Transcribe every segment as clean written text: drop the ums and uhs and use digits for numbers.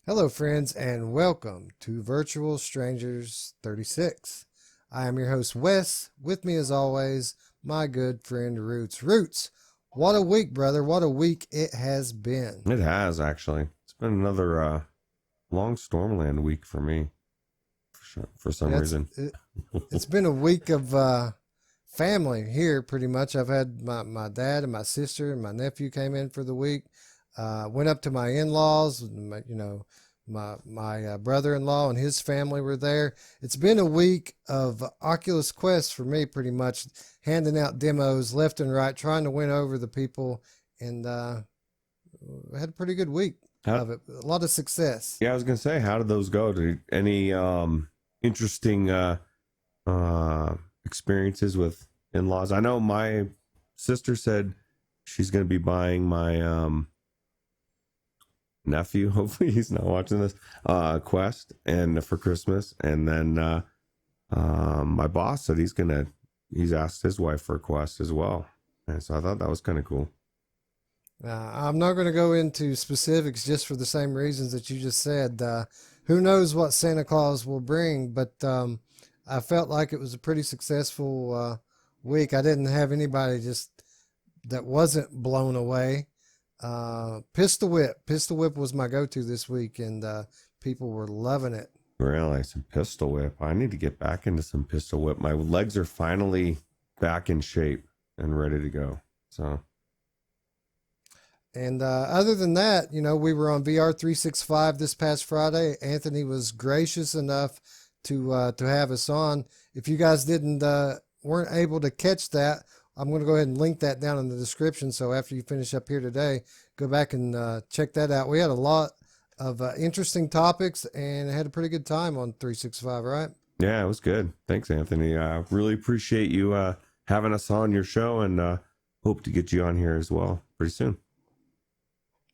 Hello, friends, and welcome to Virtual Strangers 36. I am your host, Wes. With me, as always, my good friend, Roots. Roots, what a week, brother. What a week it has been. It has actually. It's been another long Stormland week for me, for some Yeah, reason. it's been a week of family here, pretty much. I've had my dad and my sister and my nephew came in for the week. Went up to my in-laws, my brother-in-law and his family were there. It's been a week of Oculus Quest for me, pretty much handing out demos left and right, trying to win over the people, and had a pretty good week How, of it. A lot of success. yeah, I was gonna say, how did those go? Any interesting experiences with in-laws? I know my sister said she's gonna be buying my nephew, hopefully he's not watching this, Quest and for Christmas, and then my boss said he's asked his wife for a Quest as well, and so I thought that was kind of cool. I'm not going to go into specifics just for the same reasons that you just said. Who knows what Santa Claus will bring, but I felt like it was a pretty successful week. I didn't have anybody just that wasn't blown away. Pistol Whip was my go-to this week, and people were loving it. Really, some Pistol Whip. I need to get back into some Pistol Whip. My legs are finally back in shape and ready to go. So, And other than that, we were on VR365 this past Friday. Anthony was gracious enough to have us on. If you guys weren't able to catch that, I'm going to go ahead and link that down in the description. So after you finish up here today, go back and check that out. We had a lot of interesting topics and had a pretty good time on 365, right? yeah, it was good. Thanks, Anthony. I really appreciate you having us on your show, and hope to get you on here as well pretty soon.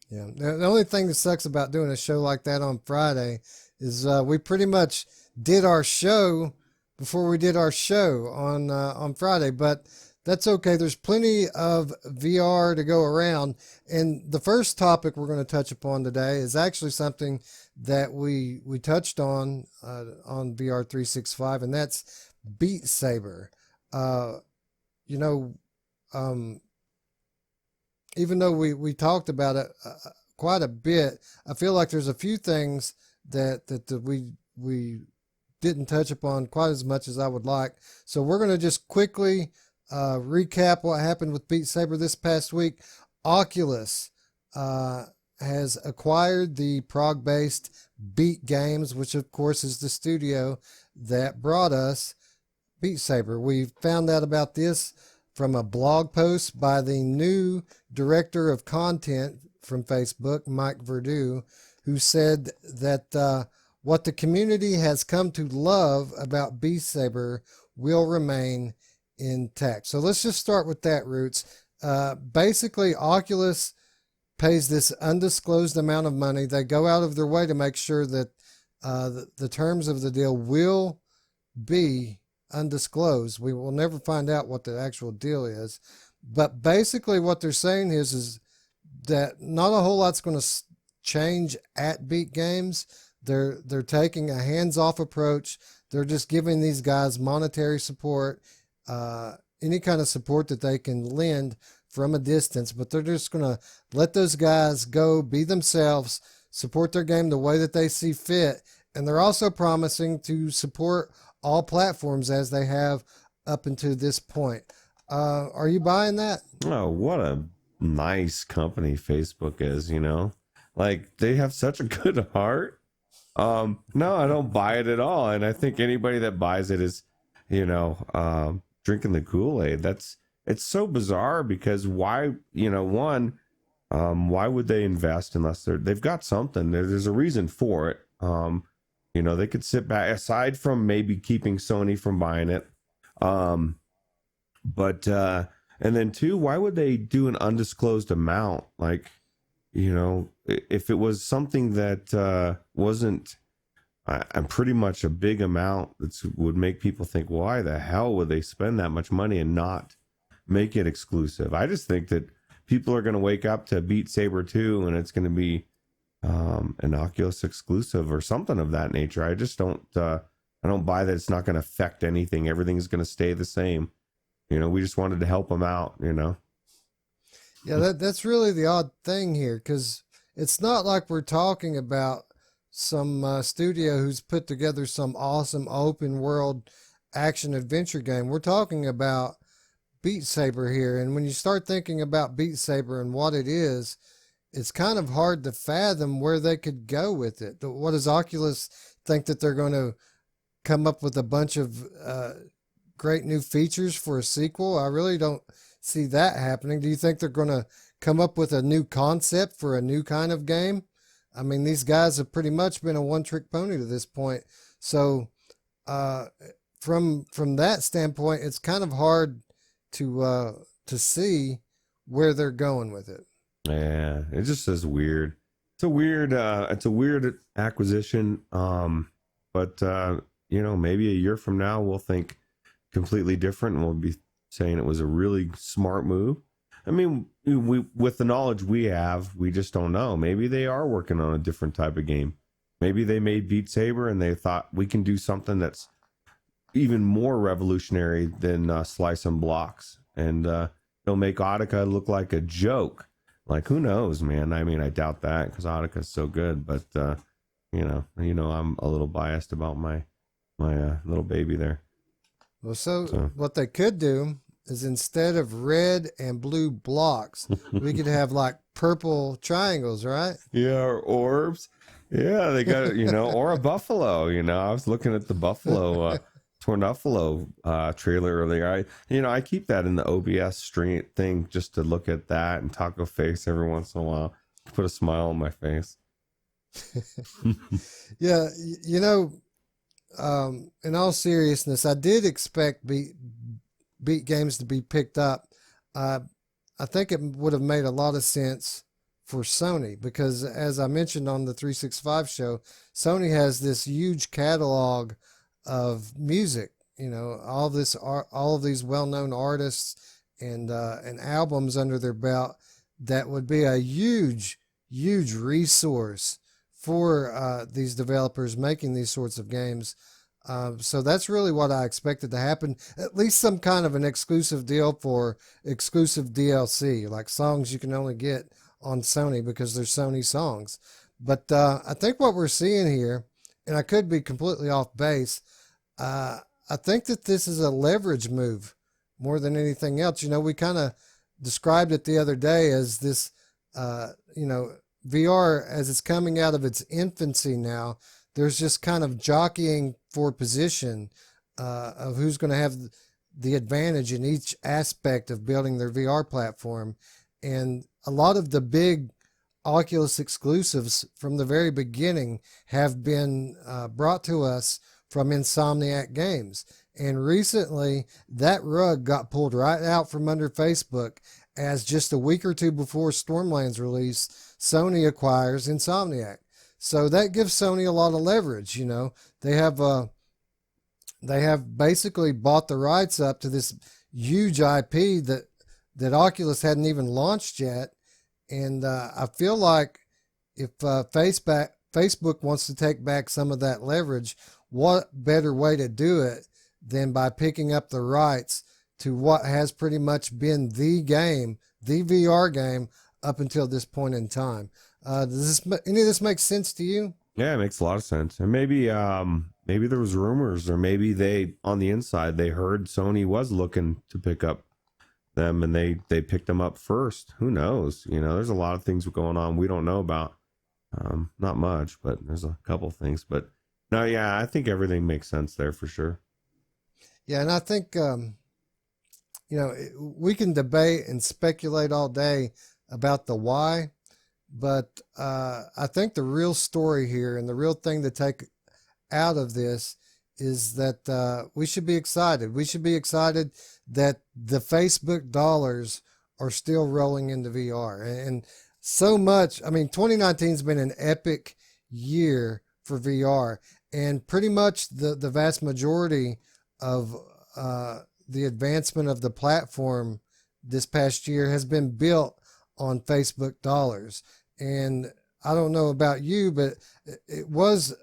Yeah. The only thing that sucks about doing a show like that on Friday is we pretty much did our show before we did our show on Friday, but that's okay. There's plenty of VR to go around. And the first topic we're going to touch upon today is actually something that we touched on VR365, and that's Beat Saber. You know, even though we talked about it quite a bit, I feel like there's a few things that we didn't touch upon quite as much as I would like. So we're going to just quickly recap what happened with Beat Saber this past week. Oculus has acquired the Prague-based Beat Games, which of course is the studio that brought us Beat Saber. We found out about this from a blog post by the new director of content from Facebook, Mike Verdu, who said that what the community has come to love about Beat Saber will remain intact. So let's just start with that, Roots. Basically, Oculus pays this undisclosed amount of money. They go out of their way to make sure that the terms of the deal will be undisclosed. We will never find out what the actual deal is. But basically what they're saying is that not a whole lot's going to change at Beat Games. They're taking a hands-off approach. They're just giving these guys monetary support, any kind of support that they can lend from a distance, but they're just going to let those guys go be themselves, support their game the way that they see fit. And they're also promising to support all platforms as they have up until this point. Are you buying that? Oh, what a nice company Facebook is, like they have such a good heart. No, I don't buy it at all. And I think anybody that buys it is, drinking the Kool-Aid. It's so bizarre because why, why would they invest unless they've got something? There's a reason for it. They could sit back aside from maybe keeping Sony from buying it. But and then two, why would they do an undisclosed amount? Like, if it was something that wasn't, I'm pretty much a big amount that would make people think, why the hell would they spend that much money and not make it exclusive? I just think that people are going to wake up to Beat Saber 2 and it's going to be an Oculus exclusive or something of that nature. I just don't. I don't buy that it's not going to affect anything. Everything's going to stay the same. We just wanted to help them out. Yeah, that's really the odd thing here, because it's not like we're talking about some studio who's put together some awesome open world action adventure game. We're talking about Beat Saber here. And when you start thinking about Beat Saber and what it is, it's kind of hard to fathom where they could go with it. What does Oculus think, that they're going to come up with a bunch of great new features for a sequel? I really don't see that happening. Do you think they're going to come up with a new concept for a new kind of game? I mean, these guys have pretty much been a one-trick pony to this point. So from that standpoint, it's kind of hard to see where they're going with it. Yeah, it just is weird. It's a weird acquisition. But maybe a year from now we'll think completely different, and we'll be saying it was a really smart move. I mean, with the knowledge we have, we just don't know. Maybe they are working on a different type of game. Maybe they made Beat Saber and they thought we can do something that's even more revolutionary than slice and blocks, and they'll make Audica look like a joke. Like, who knows, man? I mean, I doubt that, because Audica is so good. But I'm a little biased about my little baby there. Well, so what they could do is, instead of red and blue blocks, we could have like purple triangles, right? Yeah, or orbs. Yeah, they got it, or a buffalo. I was looking at the buffalo, Tornuffalo trailer earlier. I keep that in the OBS stream thing just to look at that and taco face every once in a while. Put a smile on my face. Yeah, in all seriousness, I did expect Beat games to be picked up. I think it would have made a lot of sense for Sony, because, as I mentioned on the 365 show, Sony has this huge catalog of music. All of these well-known artists and albums under their belt that would be a huge resource for these developers making these sorts of games. So that's really what I expected to happen. At least some kind of an exclusive deal for exclusive DLC, like songs you can only get on Sony because they're Sony songs. But I think what we're seeing here, and I could be completely off base, I think that this is a leverage move more than anything else. We kind of described it the other day as this, VR, as it's coming out of its infancy now, there's just kind of jockeying for position of who's going to have the advantage in each aspect of building their VR platform. And a lot of the big Oculus exclusives from the very beginning have been brought to us from Insomniac Games. And recently, that rug got pulled right out from under Facebook, as just a week or two before Stormland's release, Sony acquires Insomniac. So that gives Sony a lot of leverage. They have basically bought the rights up to this huge IP that Oculus hadn't even launched yet. And I feel like if Facebook wants to take back some of that leverage, what better way to do it than by picking up the rights to what has pretty much been the game, the VR game, up until this point in time. Does any of this make sense to you? Yeah, it makes a lot of sense. And maybe there was rumors, or maybe they, on the inside, they heard Sony was looking to pick up them, and they picked them up first. Who knows? There's a lot of things going on we don't know about. Not much, but there's a couple things. But no, yeah, I think everything makes sense there for sure. Yeah, and I think we can debate and speculate all day about the why, but I think the real story here, and the real thing to take out of this, is that we should be excited. We should be excited that the Facebook dollars are still rolling into VR. And so much, 2019 has been an epic year for VR, and pretty much the vast majority of the advancement of the platform this past year has been built on Facebook dollars. And I don't know about you, but it was,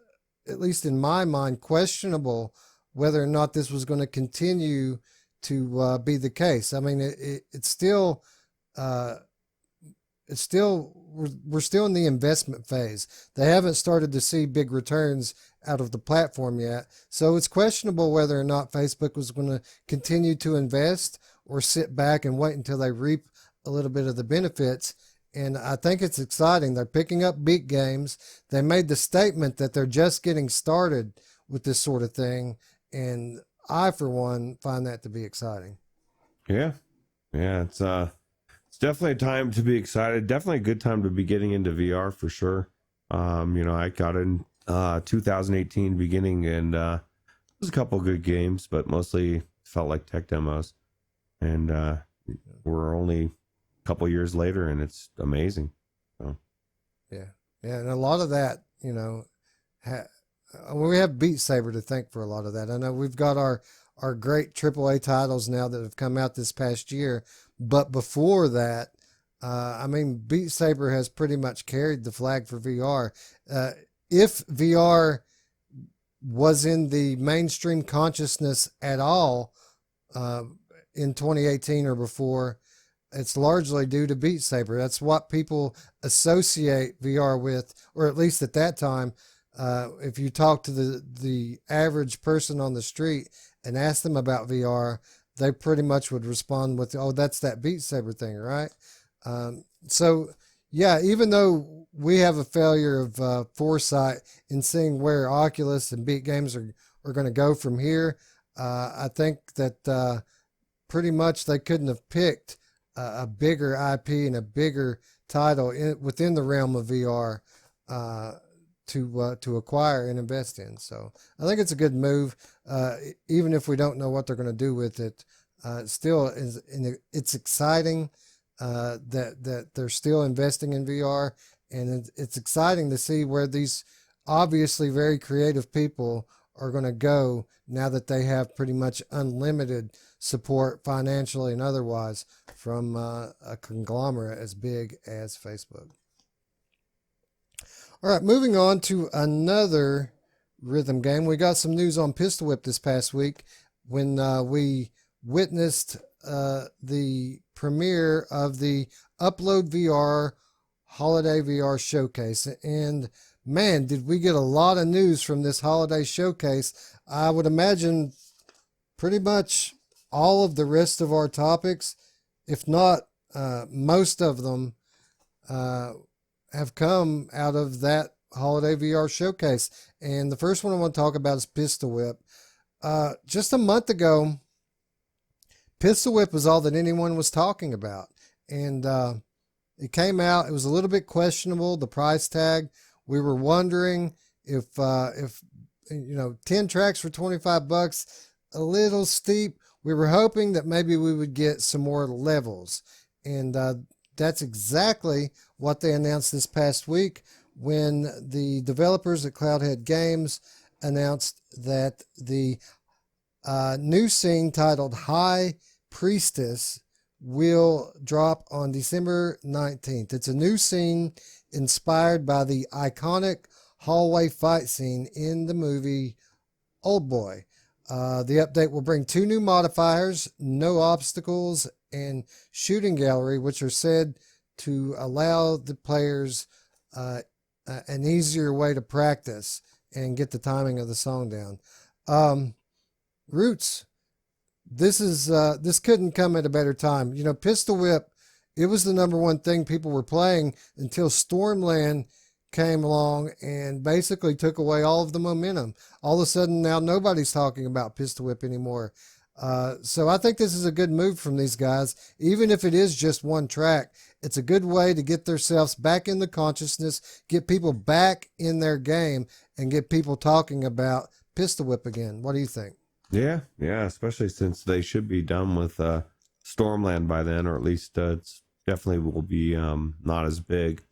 at least in my mind, questionable whether or not this was going to continue to be the case. I mean, it's still, uh, we're still in the investment phase. They haven't started to see big returns out of the platform yet. So it's questionable whether or not Facebook was going to continue to invest or sit back and wait until they reap a little bit of the benefits. And I think it's exciting. They're picking up big games. They made the statement that they're just getting started with this sort of thing. And I, for one, find that to be exciting. Yeah. Yeah. It's definitely a time to be excited. Definitely a good time to be getting into VR for sure. I got in 2018 beginning, and there's a couple good games, but mostly felt like tech demos. And we're only a couple years later, and it's amazing. So. Yeah, and a lot of that, we have Beat Saber to thank for a lot of that. I know we've got our great AAA titles now that have come out this past year, but before that, Beat Saber has pretty much carried the flag for VR. If VR was in the mainstream consciousness at all in 2018 or before, it's largely due to Beat Saber. That's what people associate VR with, or at least at that time. If you talk to the average person on the street and ask them about VR, they pretty much would respond with, "Oh, that's that Beat Saber thing, right?" So, yeah, even though we have a failure of foresight in seeing where Oculus and Beat Games are going to go from here, I think that pretty much they couldn't have picked a bigger IP and a bigger title within the realm of VR to acquire and invest in. So I think it's a good move, even if we don't know what they're going to do with it. Still, it's exciting that they're still investing in VR, and it's exciting to see where these obviously very creative people are going to go now that they have pretty much unlimited support financially and otherwise from a conglomerate as big as Facebook. All right, moving on to another rhythm game. We got some news on Pistol Whip this past week when we witnessed the premiere of the Upload VR Holiday VR Showcase. And man, did we get a lot of news from this holiday showcase. I would imagine pretty much all of the rest of our topics, if not most of them, have come out of that Holiday VR Showcase. And the first one I want to talk about is Pistol Whip. Just a month ago, Pistol Whip was all that anyone was talking about. And it came out, it was a little bit questionable, the price tag. We were wondering if 10 tracks for $25, a little steep. We were hoping that maybe we would get some more levels. And that's exactly what they announced this past week when the developers at Cloudhead Games announced that the new scene titled High Priestess will drop on December 19th. It's a new scene inspired by the iconic hallway fight scene in the movie Oldboy. The update will bring 2 new modifiers, no obstacles, and shooting gallery, which are said to allow the players an easier way to practice and get the timing of the song down. Ruuts, this couldn't come at a better time. Pistol Whip, it was the number one thing people were playing until Stormland came along and basically took away all of the momentum. All of a sudden now nobody's talking about Pistol Whip anymore. So I think this is a good move from these guys. Even if it is just one track, it's a good way to get themselves back in the consciousness, get people back in their game, and get people talking about Pistol Whip again. What do you think? Yeah, especially since they should be done with Stormland by then, or at least it's definitely will be not as big.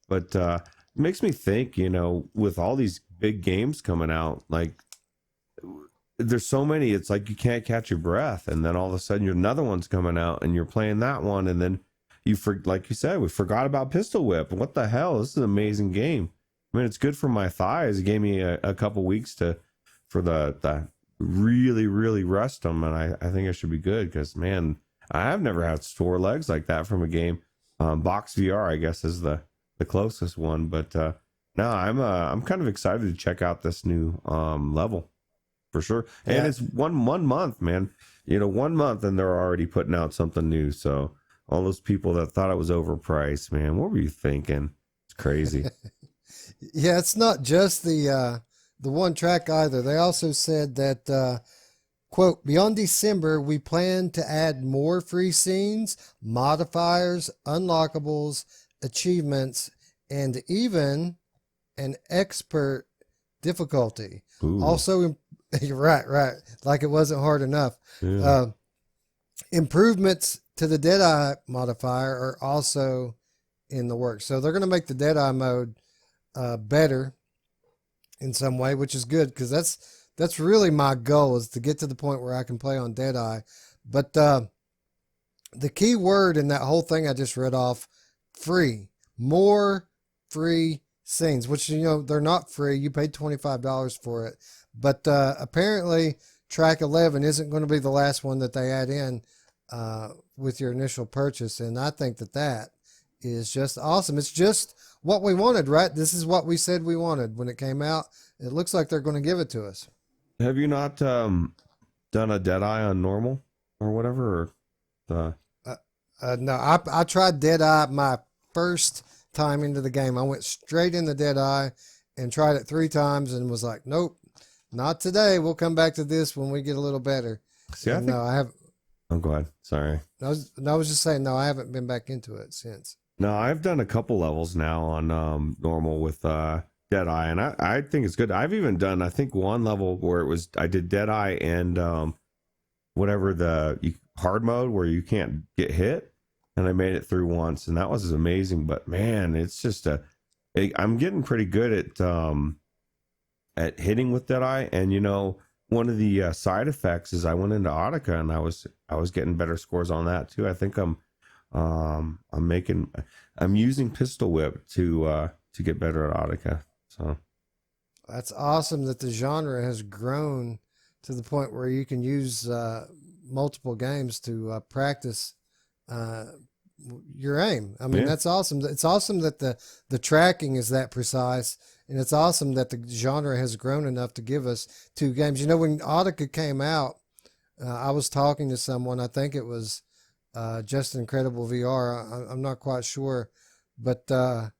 But it makes me think, with all these big games coming out, like there's so many, it's like you can't catch your breath, and then all of a sudden another one's coming out and you're playing that one, and then like you said, we forgot about Pistol Whip. What the hell? This is an amazing game. I mean, it's good for my thighs. It gave me a couple weeks for the really rust them, and I think I should be good because, man, I've never had sore legs like that from a game. Box VR, I guess, is the closest one, but no, I'm kind of excited to check out this new level for sure. And it's one month, man. 1 month, and they're already putting out something new. So all those people that thought it was overpriced, man, what were you thinking? It's crazy. Yeah, it's not just the one track either. They also said that, quote, beyond December, we plan to add more free scenes, modifiers, unlockables, achievements, and even an expert difficulty. Ooh. Also, right. Like it wasn't hard enough. Yeah. Improvements to the Deadeye modifier are also in the works. So they're going to make the Deadeye mode better in some way, which is good because that's really my goal, is to get to the point where I can play on Deadeye. But the key word in that whole thing I just read off, free. More free scenes, which, they're not free. You paid $25 for it. But apparently track 11 isn't going to be the last one that they add in with your initial purchase. And I think that is just awesome. It's just what we wanted, right? This is what we said we wanted when it came out. It looks like they're going to give it to us. Have you not done a Deadeye on normal or whatever? No, I tried Deadeye my first time into the game. I went straight into Deadeye and tried it 3 times and was like, nope, not today. We'll come back to this when we get a little better. See, no, I haven't. Oh, go ahead. Sorry. I was just saying, no, I haven't been back into it since. No, I've done a couple levels now on normal with Deadeye, and I think it's good. I've even done, I think, one level where I did Deadeye and whatever the hard mode where you can't get hit, and I made it through once, and that was amazing. But man, it's just I'm getting pretty good at hitting with Deadeye, and one of the side effects is I went into Audica and I was getting better scores on that too. I think I'm using Pistol Whip to get better at Audica. So that's awesome that the genre has grown to the point where you can use multiple games to practice your aim. I mean, That's awesome. It's awesome that the tracking is that precise, and it's awesome that the genre has grown enough to give us 2 games. When Audica came out, I was talking to someone, I think it was Just Incredible VR. I'm not quite sure, but I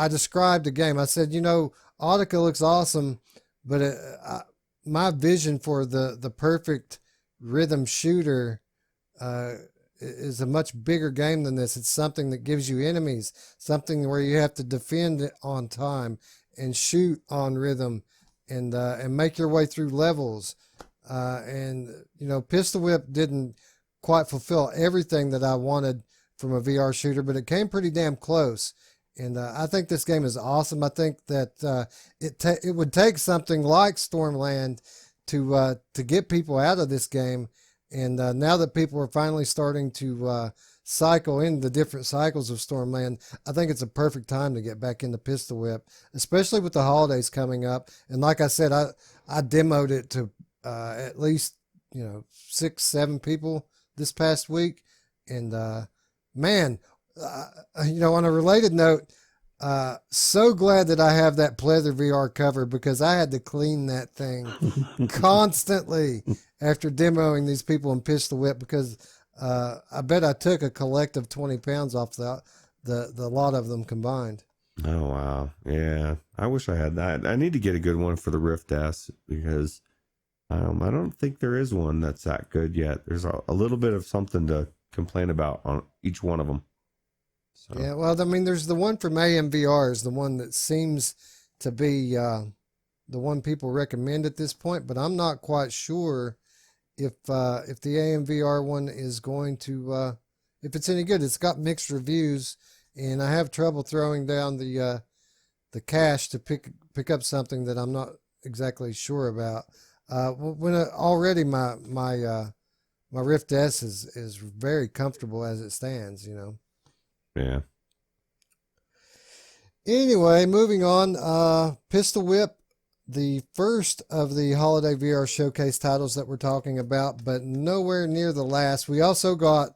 described the game. I said, Audica looks awesome, but my vision for the perfect rhythm shooter is a much bigger game than this. It's something that gives you enemies, something where you have to defend it on time and shoot on rhythm and make your way through levels. Pistol Whip didn't quite fulfill everything that I wanted from a VR shooter, but it came pretty damn close. And I think this game is awesome. I think that it would take something like Stormland to get people out of this game. And now that people are finally starting to cycle in the different cycles of Stormland, I think it's a perfect time to get back into Pistol Whip, especially with the holidays coming up. And like I said, I demoed it to at least 6-7 people this past week. And man, on a related note, so glad that I have that pleather VR cover, because I had to clean that thing constantly after demoing these people in Pistol Whip, because I bet I took a collective 20 pounds off the lot of them combined. Oh, wow. Yeah. I wish I had that. I need to get a good one for the Rift S, because I don't think there is one that's that good yet. There's a little bit of something to complain about on each one of them. So. Yeah, well, I mean, there's the one from AMVR is the one that seems to be the one people recommend at this point, but I'm not quite sure if the AMVR one is going to if it's any good. It's got mixed reviews, and I have trouble throwing down the cash to pick up something that I'm not exactly sure about. When already my my Rift S is very comfortable as it stands, you know. Yeah. Anyway, moving on. Pistol Whip, the first of the holiday VR showcase titles that we're talking about, but nowhere near the last. We also got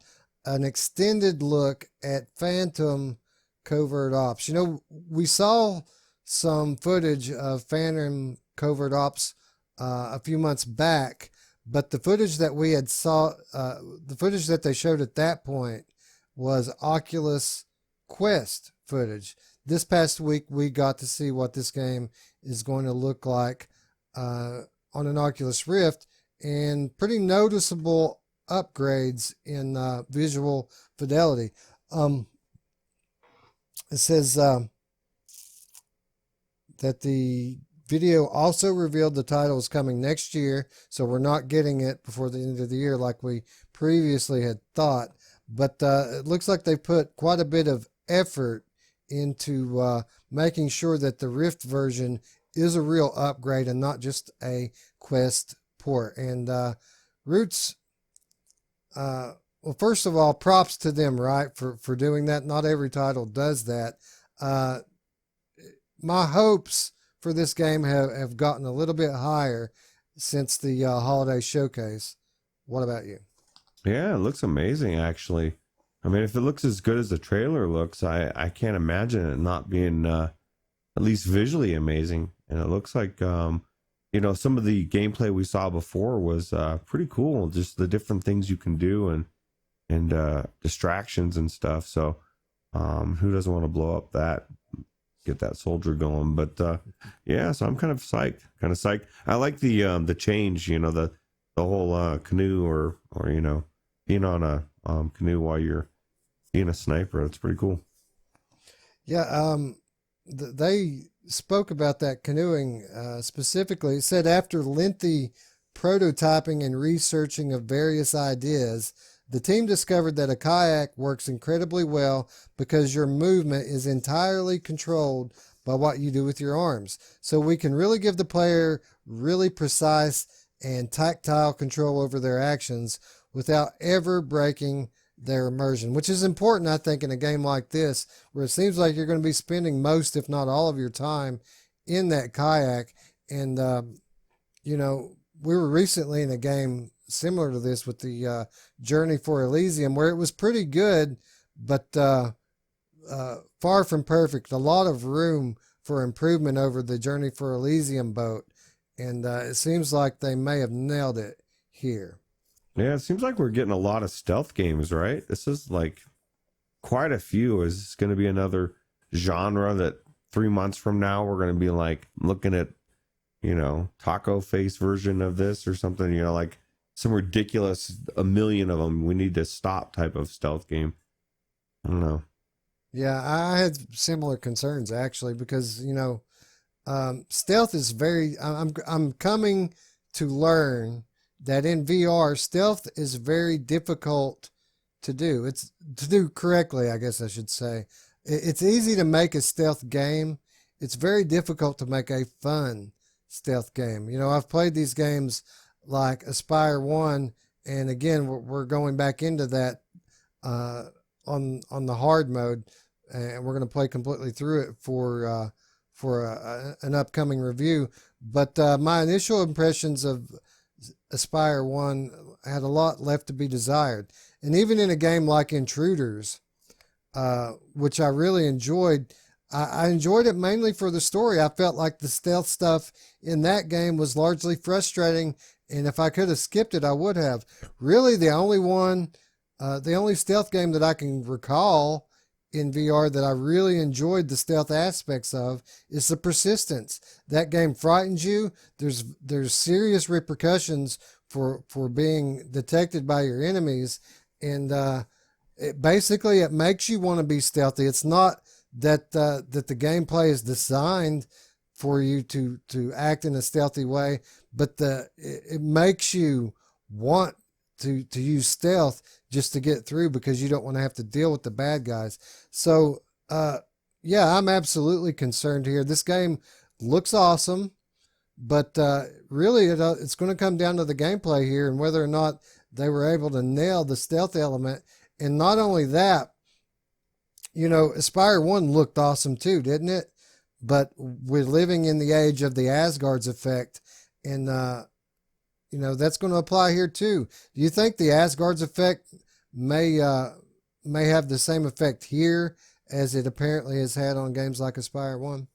an extended look at Phantom Covert Ops. You know, we saw some footage of Phantom Covert Ops a few months back, but the footage that we had the footage that they showed at that point was Oculus Quest footage. This past week, we got to see what this game is going to look like on an Oculus Rift, and pretty noticeable upgrades in visual fidelity. It says that the video also revealed the title is coming next year, so we're not getting it before the end of the year like we previously had thought. But it looks like they put quite a bit of effort into making sure that the Rift version is a real upgrade and not just a Quest port. And Ruuts, well, first of all, props to them, right, for doing that. Not every title does that. My hopes for this game have gotten a little bit higher since the holiday showcase. What about you? Yeah, it looks amazing, actually. I mean, if it looks as good as the trailer looks, I can't imagine it not being at least visually amazing. And it looks like, you know, some of the gameplay we saw before was pretty cool. Just the different things you can do and distractions and stuff. So who doesn't want to blow up that, get that soldier going? But yeah, so I'm kind of psyched. I like the change, you know, the whole canoe or you know, being on a canoe while you're being a sniper. It's pretty cool. Yeah, they spoke about that canoeing specifically. It said after lengthy prototyping and researching of various ideas, the team discovered that a kayak works incredibly well because your movement is entirely controlled by what you do with your arms. So we can really give the player really precise and tactile control over their actions without ever breaking their immersion, which is important, I think, in a game like this, where it seems like you're going to be spending most, if not all of your time in that kayak. And, you know, we were recently in a game similar to this with the Journey for Elysium, where it was pretty good, but far from perfect. A lot of room for improvement over the Journey for Elysium boat. And it seems like they may have nailed it here. Yeah, it seems like we're getting a lot of stealth games, right? This is like quite a few. Is this going to be another genre that 3 months from now we're going to be like looking at, you know, taco face version of this or something, you know, like some ridiculous, a million of them, we need to stop type of stealth game. I don't know. Yeah, I had similar concerns actually, because, you know, stealth is very, I'm coming to learn that in VR, stealth is very difficult to do. It's to do correctly, I guess I should say. It's easy to make a stealth game. It's very difficult to make a fun stealth game. You know, I've played these games like Aspire 1, and again, we're going back into that on the hard mode, and we're going to play completely through it for an upcoming review. But my initial impressions of Aspire 1 had a lot left to be desired. And even in a game like Intruders, which I really enjoyed, I enjoyed it mainly for the story. I felt like the stealth stuff in that game was largely frustrating, and if I could have skipped it, I would have. Really, the only stealth game that I can recall in VR that I really enjoyed the stealth aspects of is the Persistence. That game frightens you. There's serious repercussions for being detected by your enemies, and it makes you want to be stealthy. It's not that the gameplay is designed for you to act in a stealthy way, but it makes you want to use stealth just to get through, because you don't want to have to deal with the bad guys. So yeah, I'm absolutely concerned here. This game looks awesome, but really it's going to come down to the gameplay here and whether or not they were able to nail the stealth element. And not only that, you know, Aspire 1 looked awesome too, didn't it? But we're living in the age of the Asgard's effect, and you know, that's going to apply here too. Do you think the Asgard's effect may have the same effect here as it apparently has had on games like Aspire 1?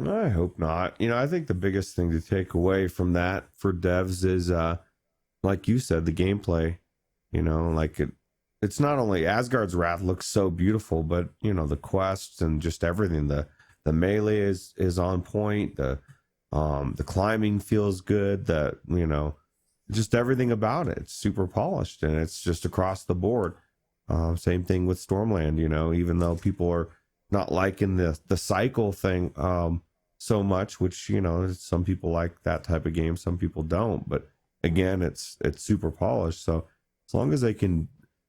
I hope not. You know, I think the biggest thing to take away from that for devs is, like you said, the gameplay. You know, like it's not only Asgard's Wrath looks so beautiful, but you know, the quests and just everything. The melee is on point. The climbing feels good. The, you know, just everything about it. It's super polished, and it's just across the board. Same thing with Stormland. You know, even though people are not liking the cycle thing so much, which, you know, some people like that type of game, some people don't. But again, it's super polished. So as long as they can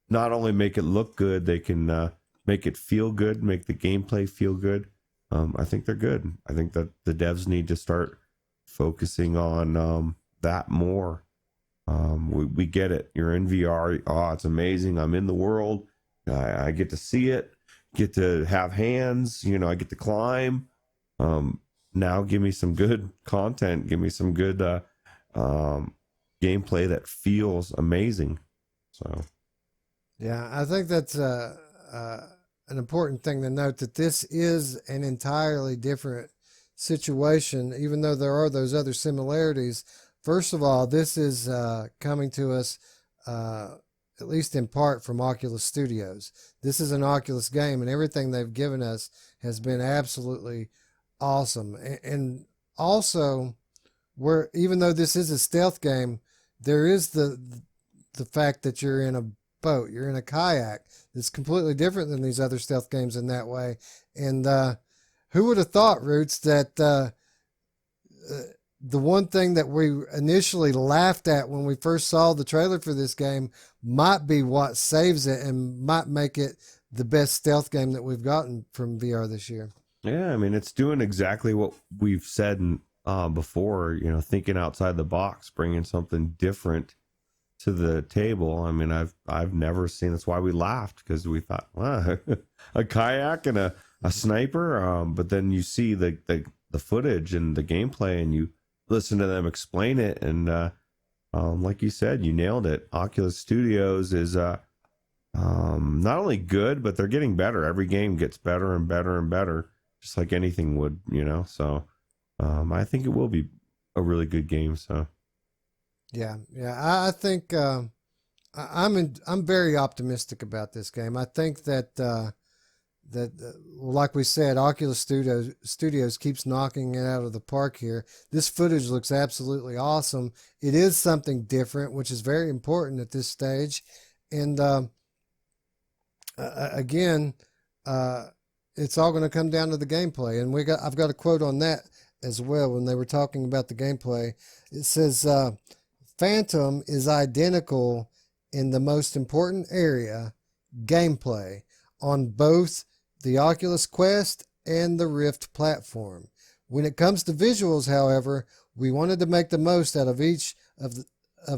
not only make it look good, they can make it feel good, make the gameplay feel good. I think they're good. I think that the devs need to start focusing on that more. We get it. You're in VR. Oh, it's amazing. I'm in the world. I get to see it, get to have hands. You know, I get to climb. Now give me some good content. Give me some good gameplay that feels amazing. So, yeah, I think that's an important thing to note, that this is an entirely different situation, even though there are those other similarities. First of all, this is coming to us, at least in part, from Oculus Studios. This is an Oculus game, and everything they've given us has been absolutely awesome. And also, where even though this is a stealth game, there is the fact that you're in a boat, you're in a kayak. It's completely different than these other stealth games in that way. And who would have thought, Roots, that the one thing that we initially laughed at when we first saw the trailer for this game might be what saves it and might make it the best stealth game that we've gotten from VR this year. yeah, I mean, it's doing exactly what we've said before, you know, thinking outside the box, bringing something different to the table. I mean, I've never seen, that's why we laughed, because we thought, wow, a kayak and a sniper. But then you see the footage and the gameplay, and you listen to them explain it, and like you said, you nailed it. Oculus Studios is not only good, but they're getting better. Every game gets better and better and better, just like anything would, you know. So I think it will be a really good game. So yeah, I think I'm very optimistic about this game. I think that like we said, Oculus Studios keeps knocking it out of the park here. This footage looks absolutely awesome. It is something different, which is very important at this stage. And again, it's all going to come down to the gameplay. And I've got a quote on that as well. When they were talking about the gameplay, it says, Phantom is identical in the most important area, gameplay, on both the Oculus Quest and the Rift platform. When it comes to visuals, however, we wanted to make the most out of each of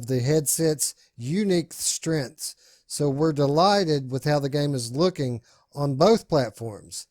the headset's unique strengths. So we're delighted with how the game is looking on both platforms.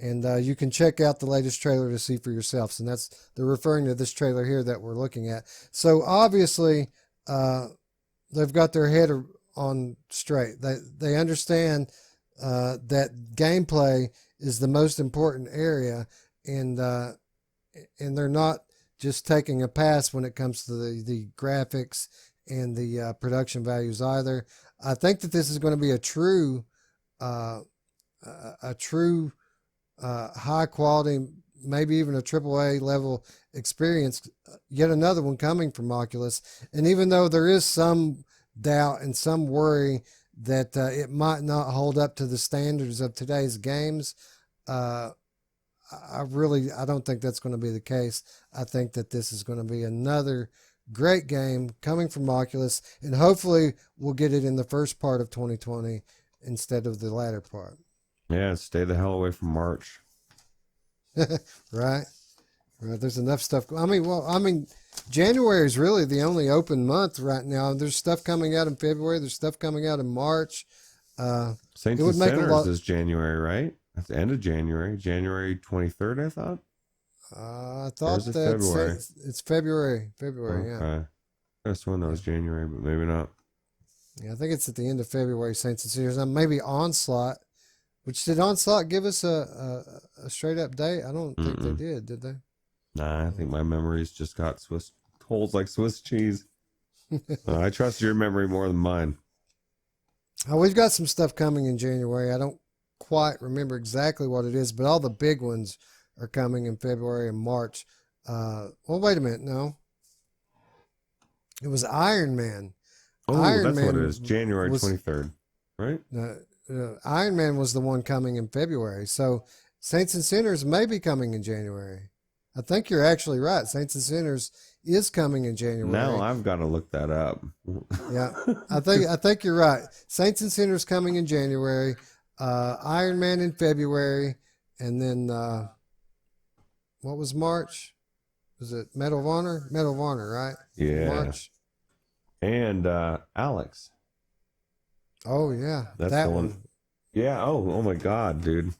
And you can check out the latest trailer to see for yourselves. And they're referring to this trailer here that we're looking at. So obviously, they've got their head on straight. They understand that gameplay is the most important area, and they're not just taking a pass when it comes to the graphics and the production values either. I think that this is going to be a true high quality, maybe even a AAA level experience. Yet another one coming from Oculus. And even though there is some doubt and some worry that it might not hold up to the standards of today's games, I don't think that's going to be the case. I think that this is going to be another great game coming from Oculus, and hopefully we'll get it in the first part of 2020 instead of the latter part. yeah, stay the hell away from March. Right. There's enough stuff. I mean, January is really the only open month right now. There's stuff coming out in February. There's stuff coming out in March. Saints it would and make a Sinners lot. is January, right? At the end of January, January 23rd, I thought. I Or is thought it that February? it's February. February, yeah. Okay. I just one that was January, but maybe not. Yeah, I think it's at the end of February, Saints and Sinners. And maybe Onslaught. Which did Onslaught give us a straight up date? I don't think they did they? Nah, I think my memories just got Swiss holes like Swiss cheese. I trust your memory more than mine. We've got some stuff coming in January. I don't quite remember exactly what it is, but all the big ones are coming in February and March. Well, wait a minute. No. It was Iron Man. Oh, Iron that's Man what it is. January was, 23rd, right? Iron Man was the one coming in February. So Saints and Sinners may be coming in January. I think you're actually right. Saints and Sinners is coming in January. Now I've got to look that up. Yeah, I think you're right. Saints and Sinners coming in January, Iron Man in February, and then what was March? Was it Medal of Honor? Medal of Honor, right? Yeah. March. And Alex. Oh yeah, That's that the one. Yeah. Oh my God, dude.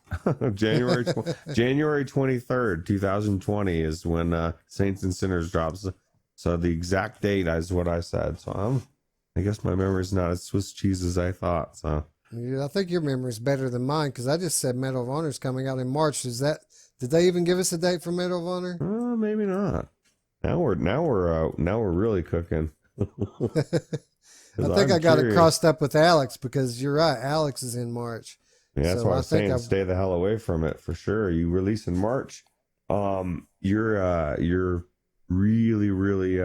January 23rd, 2020 is when Saints and Sinners drops. So the exact date is what I said. So I guess my memory's not as Swiss cheese as I thought. So yeah, I think your memory's better than mine because I just said Medal of Honor is coming out in March. Did they even give us a date for Medal of Honor? Maybe not. Now we're really cooking. I think I got it crossed up with Alex because you're right. Alex is in March. Yeah, that's why I was saying stay the hell away from it for sure. You release in March. You're really, really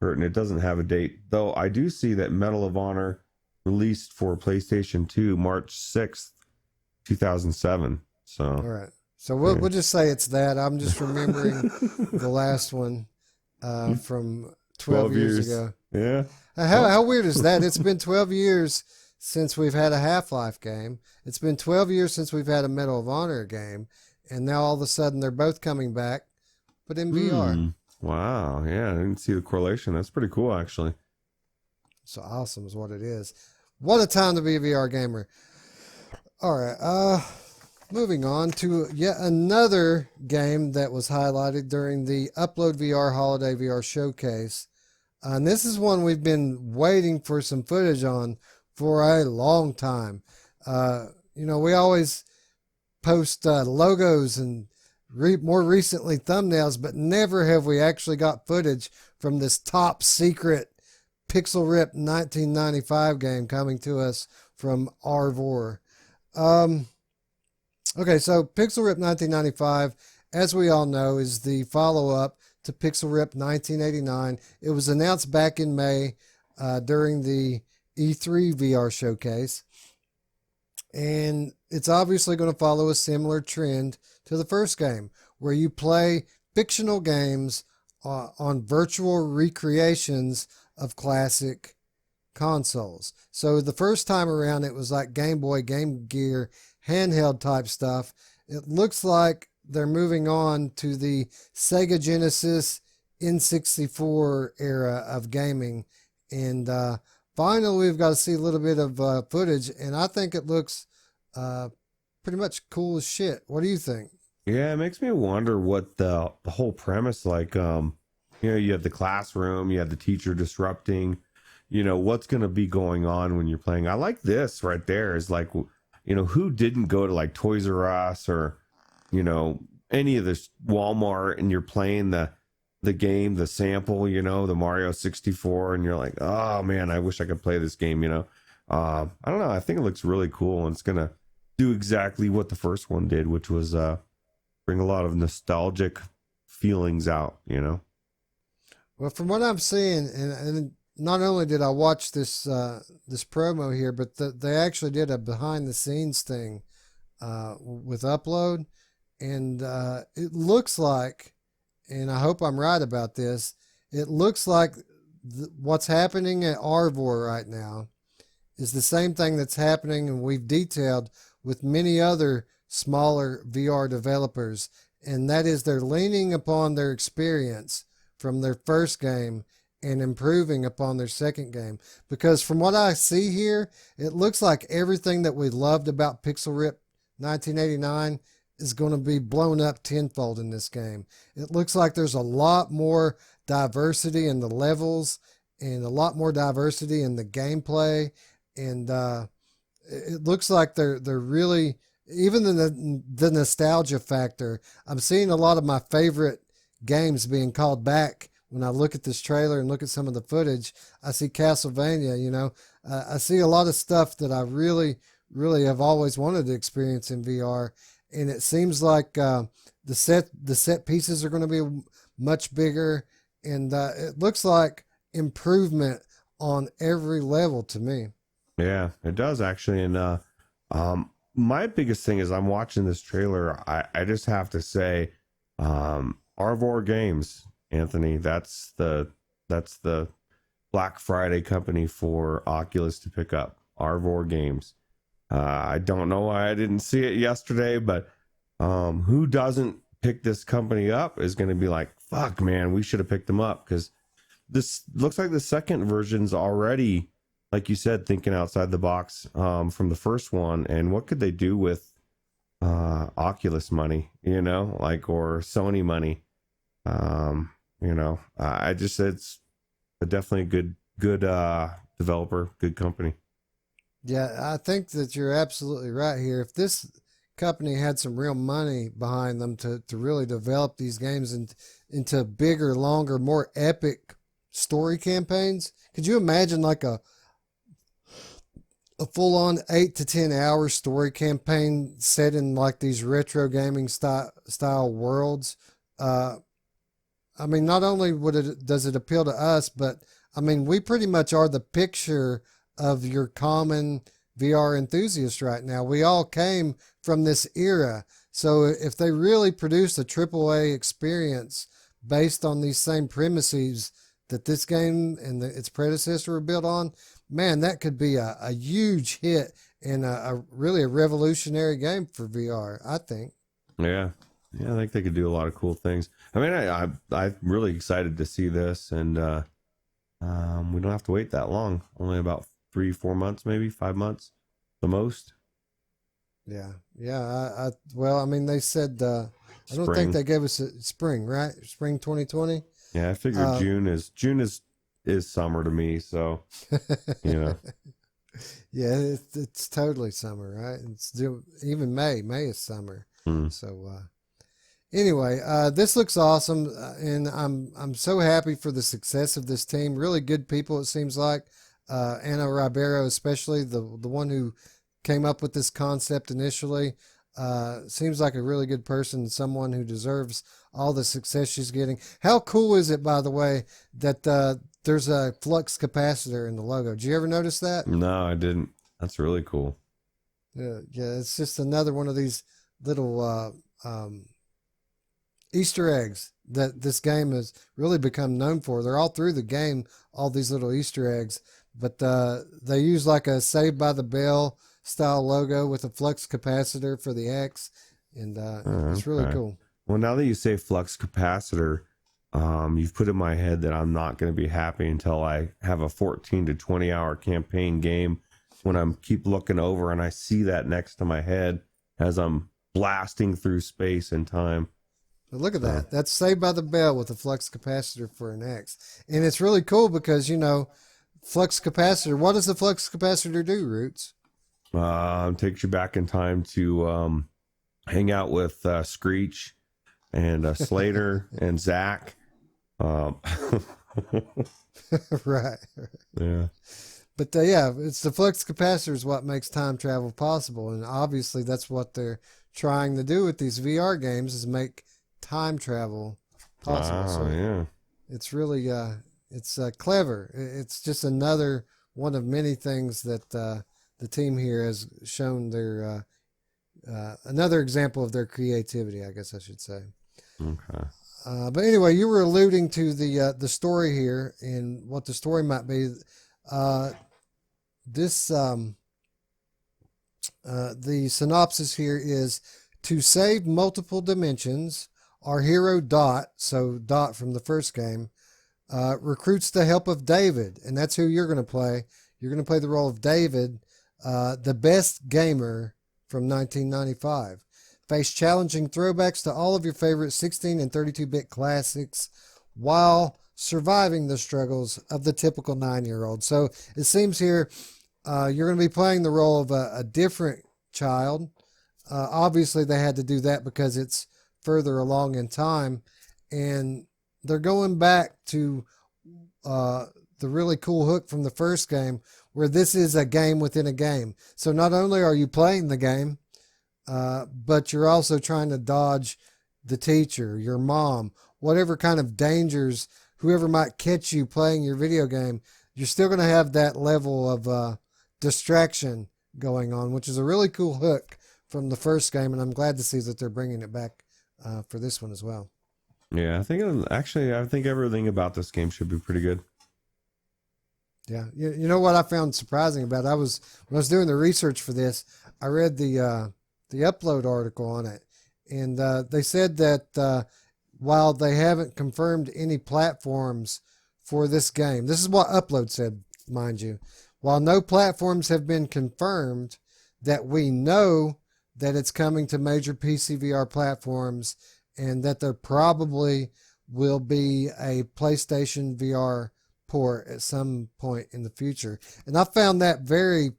hurting. It doesn't have a date. Though I do see that Medal of Honor released for PlayStation 2 March 6th, 2007. So all right. So we'll just say it's that. I'm just remembering the last one from 12 years ago. Yeah. How weird is that? It's been 12 years since we've had a Half-Life game. It's been 12 years since we've had a Medal of Honor game. And now all of a sudden they're both coming back, but in VR. Wow. Yeah, I didn't see the correlation. That's pretty cool, actually. So awesome is what it is. What a time to be a VR gamer. All right. Moving on to yet another game that was highlighted during the Upload VR Holiday VR Showcase. And this is one we've been waiting for some footage on for a long time. We always post logos and more recently thumbnails, but never have we actually got footage from this top secret Pixel Rip 1995 game coming to us from Arvor. Okay, so Pixel Rip 1995, as we all know, is the follow-up to Pixel Rip 1989. It was announced back in May during the E3 VR showcase. And it's obviously going to follow a similar trend to the first game, where you play fictional games on virtual recreations of classic consoles. So the first time around, it was like Game Boy, Game Gear, handheld type stuff. It looks like they're moving on to the Sega Genesis N64 era of gaming. And finally, we've got to see a little bit of footage, and I think it looks pretty much cool as shit. What do you think? Yeah, it makes me wonder what the whole premise, like, you have the classroom, you have the teacher disrupting, what's going to be going on when you're playing. I like this right there is like, who didn't go to like Toys R Us or, any of this Walmart and you're playing the game, the sample, the Mario 64, and you're like, oh man, I wish I could play this game, I don't know. I think it looks really cool, and it's going to do exactly what the first one did, which was bring a lot of nostalgic feelings out, Well, from what I'm seeing, and not only did I watch this this promo here, but they actually did a behind the scenes thing with Upload, and it looks like, and I hope I'm right about this, it looks like what's happening at Arvor right now is the same thing that's happening, and we've detailed with many other smaller VR developers, and that is they're leaning upon their experience from their first game and improving upon their second game. Because from what I see here, it looks like everything that we loved about Pixel Rip 1989 is going to be blown up tenfold in this game. It looks like there's a lot more diversity in the levels and a lot more diversity in the gameplay, and it looks like they're really, even the nostalgia factor. I'm seeing a lot of my favorite games being called back. When I look at this trailer and look at some of the footage, I see Castlevania, you know, I see a lot of stuff that I really, really have always wanted to experience in VR. And it seems like the set pieces are going to be much bigger, and it looks like improvement on every level to me. Yeah, it does actually. And my biggest thing is I'm watching this trailer. I just have to say, Arvor Games, Anthony, that's the Black Friday company for Oculus to pick up. Arvor Games. I don't know why I didn't see it yesterday, but who doesn't pick this company up is going to be like, fuck, man, we should have picked them up, because this looks like the second version's already, like you said, thinking outside the box from the first one. And what could they do with Oculus money, you know, like, or Sony money? You know, I just said it's definitely a good developer, good company. Yeah, I think that you're absolutely right here. If this company had some real money behind them to really develop these games into bigger, longer, more epic story campaigns, could you imagine like a full-on 8 to 10 hour story campaign set in like these retro gaming style worlds? I mean, not only does it appeal to us, but I mean, we pretty much are the picture of your common VR enthusiast right now. We all came from this era. So if they really produced a AAA experience based on these same premises that this game and its predecessor were built on, man, that could be a huge hit and really a revolutionary game for VR, I think. Yeah. Yeah, I think they could do a lot of cool things. I mean, I'm really excited to see this, and we don't have to wait that long. Only about 3-4 months, maybe 5 months, the most. Yeah, yeah. Well, I mean, they said I don't think they gave us a spring, right? Spring 2020. Yeah, I figured June is summer to me, so you know. Yeah, it's totally summer, right? It's even May. May is summer. So anyway, this looks awesome, and I'm so happy for the success of this team. Really good people, it seems like. Ana Ribeiro, especially the one who came up with this concept initially, seems like a really good person, someone who deserves all the success she's getting. How cool is it, by the way, that there's a flux capacitor in the logo? Did you ever notice that? No, I didn't. That's really cool. Yeah, it's just another one of these little Easter eggs that this game has really become known for. They're all through the game, all these little Easter eggs, but they use like a Saved by the Bell style logo with a flux capacitor for the X, and it's really cool. Well, now that you say flux capacitor, you've put in my head that I'm not going to be happy until I have a 14 to 20 hour campaign game, when I'm keep looking over and I see that next to my head as I'm blasting through space and time. But look at that. That's Saved by the Bell with a flux capacitor for an X. And it's really cool because, you know, flux capacitor, what does the flux capacitor do, Roots? Takes you back in time to hang out with Screech and Slater and Zach. Right. Yeah. But yeah, it's the flux capacitor is what makes time travel possible. And obviously that's what they're trying to do with these VR games, is make time travel possible. So yeah. It's really, it's clever. It's just another one of many things that the team here has shown their, another example of their creativity, I guess I should say. Okay. But anyway, you were alluding to the story here and what the story might be. The synopsis here is: to save multiple dimensions, our hero Dot, so Dot from the first game, recruits the help of David, and that's who you're going to play. You're going to play the role of David, the best gamer from 1995. Face challenging throwbacks to all of your favorite 16 and 32-bit classics while surviving the struggles of the typical 9-year-old. So it seems here you're going to be playing the role of a different child. Obviously, they had to do that because it's further along in time, and they're going back to the really cool hook from the first game, where this is a game within a game. So not only are you playing the game, but you're also trying to dodge the teacher, your mom, whatever kind of dangers, whoever might catch you playing your video game. You're still going to have that level of distraction going on, which is a really cool hook from the first game, and I'm glad to see that they're bringing it back for this one as well. Yeah, I think everything about this game should be pretty good. Yeah, you know what I found surprising about it? When I was doing the research for this, I read the upload article on it, and they said that while they haven't confirmed any platforms for this game, this is what Upload said, mind you, while no platforms have been confirmed, that we know that it's coming to major PC VR platforms, and that there probably will be a PlayStation VR port at some point in the future. And I found that very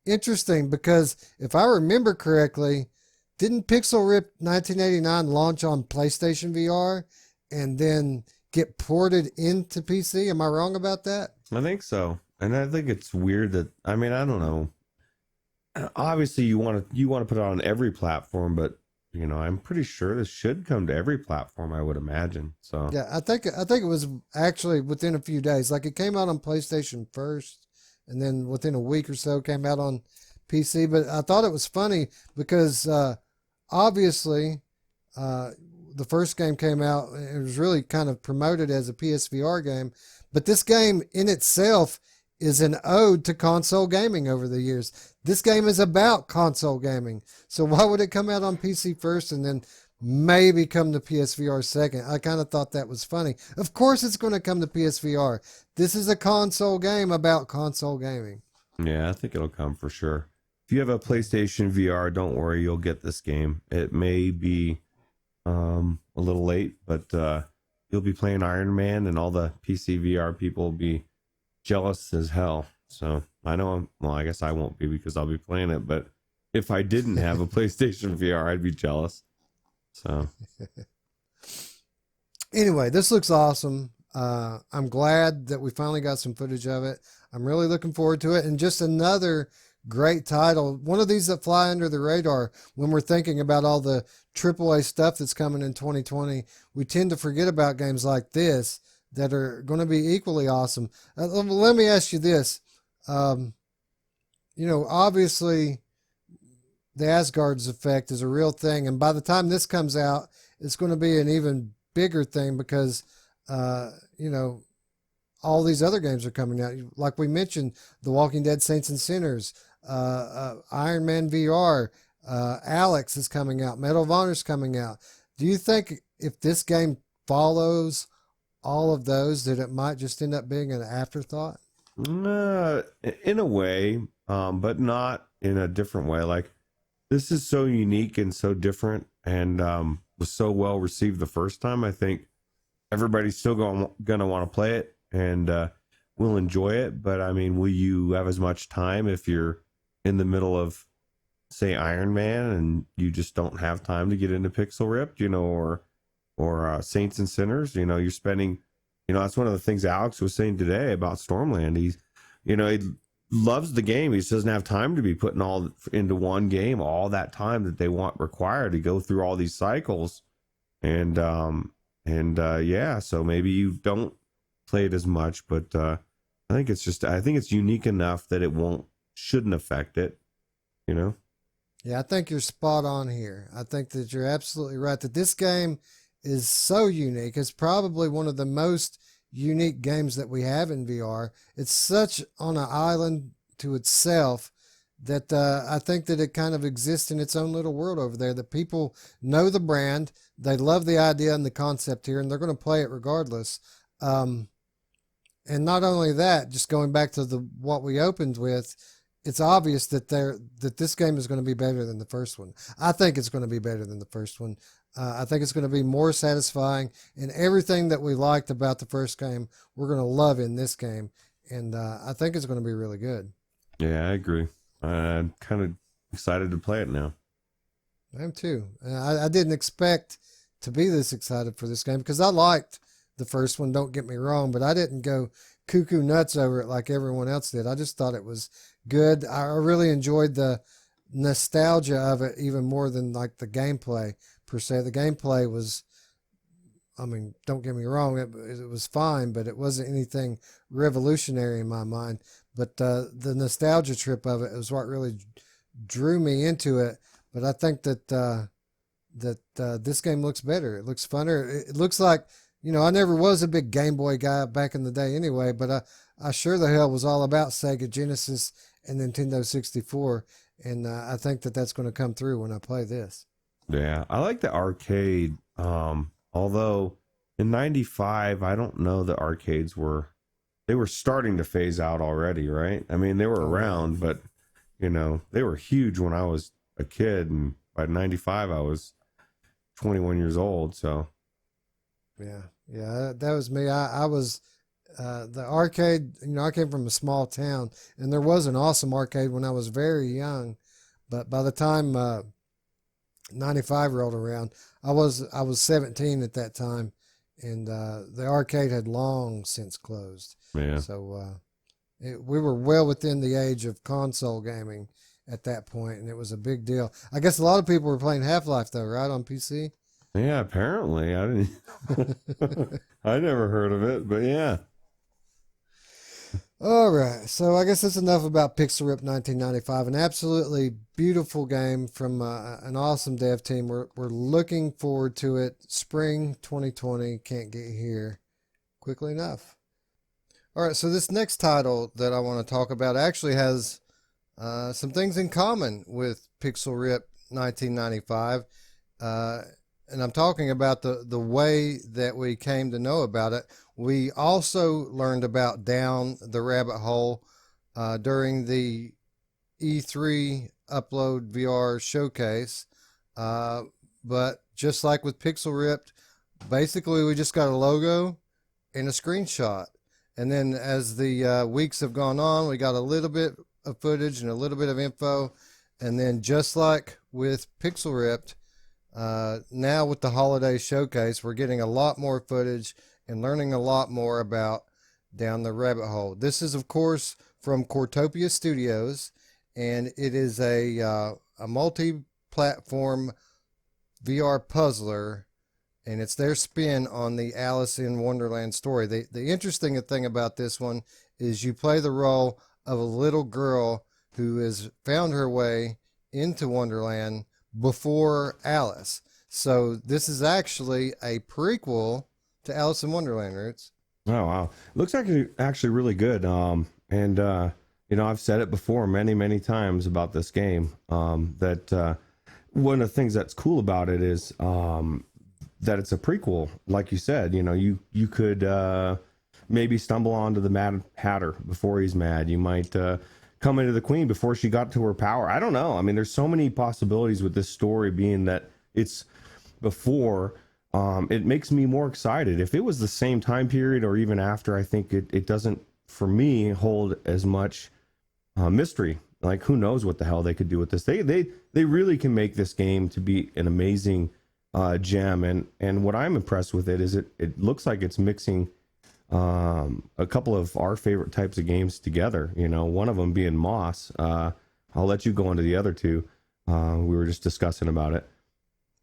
interesting because if I remember correctly, didn't Pixel Rip 1989 launch on PlayStation VR and then get ported into PC? Am I wrong about that? I think so. And I think it's weird that, I mean, I don't know. Obviously you want to put it on every platform, but you know, I'm pretty sure this should come to every platform, I would imagine. So yeah, I think it was actually within a few days. Like it came out on PlayStation first, and then within a week or so came out on PC. But I thought it was funny because obviously the first game came out, it was really kind of promoted as a PSVR game, but this game in itself is an ode to console gaming over the years. This game is about console gaming. So why would it come out on PC first and then maybe come to PSVR second? I kind of thought that was funny. Of course it's going to come to PSVR. This is a console game about console gaming. yeah, I think it'll come for sure. If you have a PlayStation VR, don't worry, you'll get this game. It may be a little late, but you'll be playing Iron Man, and all the PC VR people will be jealous as hell. So I know I guess I won't be because I'll be playing it, but if I didn't have a PlayStation VR, I'd be jealous. So anyway, this looks awesome. I'm glad that we finally got some footage of it. I'm really looking forward to it, and just another great title, one of these that fly under the radar when we're thinking about all the AAA stuff that's coming in 2020. We tend to forget about games like this that are going to be equally awesome. Let me ask you this. Obviously the Asgard's effect is a real thing, and by the time this comes out, it's going to be an even bigger thing because, all these other games are coming out. Like we mentioned, The Walking Dead Saints and Sinners, Iron Man VR, Alex is coming out, Medal of Honor is coming out. Do you think if this game follows all of those, that it might just end up being an afterthought? In a way, but not in a different way. Like, this is so unique and so different, and was so well received the first time. I think everybody's still gonna want to play it, and will enjoy it. But I mean, will you have as much time if you're in the middle of, say, Iron Man, and you just don't have time to get into Pixel Ripped, or Saints and Sinners? You're spending, that's one of the things Alex was saying today about Stormland. He loves the game. He just doesn't have time to be putting all into one game, all that time that they want required to go through all these cycles. And yeah, so maybe you don't play it as much, but I think it's unique enough that it shouldn't affect it, Yeah, I think you're spot on here. I think that you're absolutely right that this game is so unique. It's probably one of the most unique games that we have in VR. It's such on an island to itself that I think that it kind of exists in its own little world over there, that people know the brand, they love the idea and the concept here, and they're going to play it regardless. And not only that, just going back to what we opened with, it's obvious that this game is going to be better than the first one. I think it's going to be better than the first one. I think it's going to be more satisfying, and everything that we liked about the first game, we're going to love in this game, and I think it's going to be really good. Yeah, I agree. I'm kind of excited to play it now. I am too. I didn't expect to be this excited for this game because I liked the first one, don't get me wrong, but I didn't go cuckoo nuts over it like everyone else did. I just thought it was good. I really enjoyed the nostalgia of it even more than like the gameplay per se. The gameplay was, I mean, don't get me wrong, it was fine, but it wasn't anything revolutionary in my mind. But the nostalgia trip of it was what really drew me into it. But I think that this game looks better. It looks funner. It looks like, you know, I never was a big Game Boy guy back in the day anyway, but I sure the hell was all about Sega Genesis and Nintendo 64, and I think that that's going to come through when I play this. Yeah, I like the arcade, although in 95, I don't know the arcades they were starting to phase out already, right? I mean, they were around, but, you know, they were huge when I was a kid, and by 95, I was 21 years old, so... Yeah, that was me. I was the arcade. You know, I came from a small town, and there was an awesome arcade when I was very young. But by the time 95 rolled around, I was 17 at that time, and the arcade had long since closed. Yeah. So we were well within the age of console gaming at that point, and it was a big deal. I guess a lot of people were playing Half-Life though, right, on PC? Yeah, apparently. I didn't I never heard of it, but yeah. All right. So I guess that's enough about Pixel Rip 1995. An absolutely beautiful game from an awesome dev team. We're looking forward to it. Spring 2020 can't get here quickly enough. All right. So this next title that I want to talk about actually has some things in common with Pixel Rip 1995. And I'm talking about the way that we came to know about it. We also learned about Down the Rabbit Hole during the E3 Upload VR showcase. But just like with Pixel Ripped, basically we just got a logo and a screenshot. And then as the weeks have gone on, we got a little bit of footage and a little bit of info. And then just like with Pixel Ripped, now with the holiday showcase, we're getting a lot more footage and learning a lot more about Down the Rabbit Hole. This is, of course, from Cortopia Studios, and it is a multi-platform VR puzzler, and it's their spin on the Alice in Wonderland story. The interesting thing about this one is you play the role of a little girl who has found her way into Wonderland before Alice. So this is actually a prequel to Alice in Wonderland, Roots. Oh, wow. Looks actually really good. And you know, I've said it before many times about this game, that one of the things that's cool about it is that it's a prequel. Like you said, you know, you could maybe stumble onto the Mad Hatter before he's mad. You might come into the Queen before she got to her power. I don't know. I mean, there's so many possibilities with this story being that it's before. It makes me more excited. If it was the same time period or even after, I think it doesn't, for me, hold as much mystery. Like, who knows what the hell they could do with this? They really can make this game to be an amazing gem. And what I'm impressed with it is it looks like it's mixing a couple of our favorite types of games together. You know, one of them being Moss. I'll let you go into the other two. We were just discussing about it.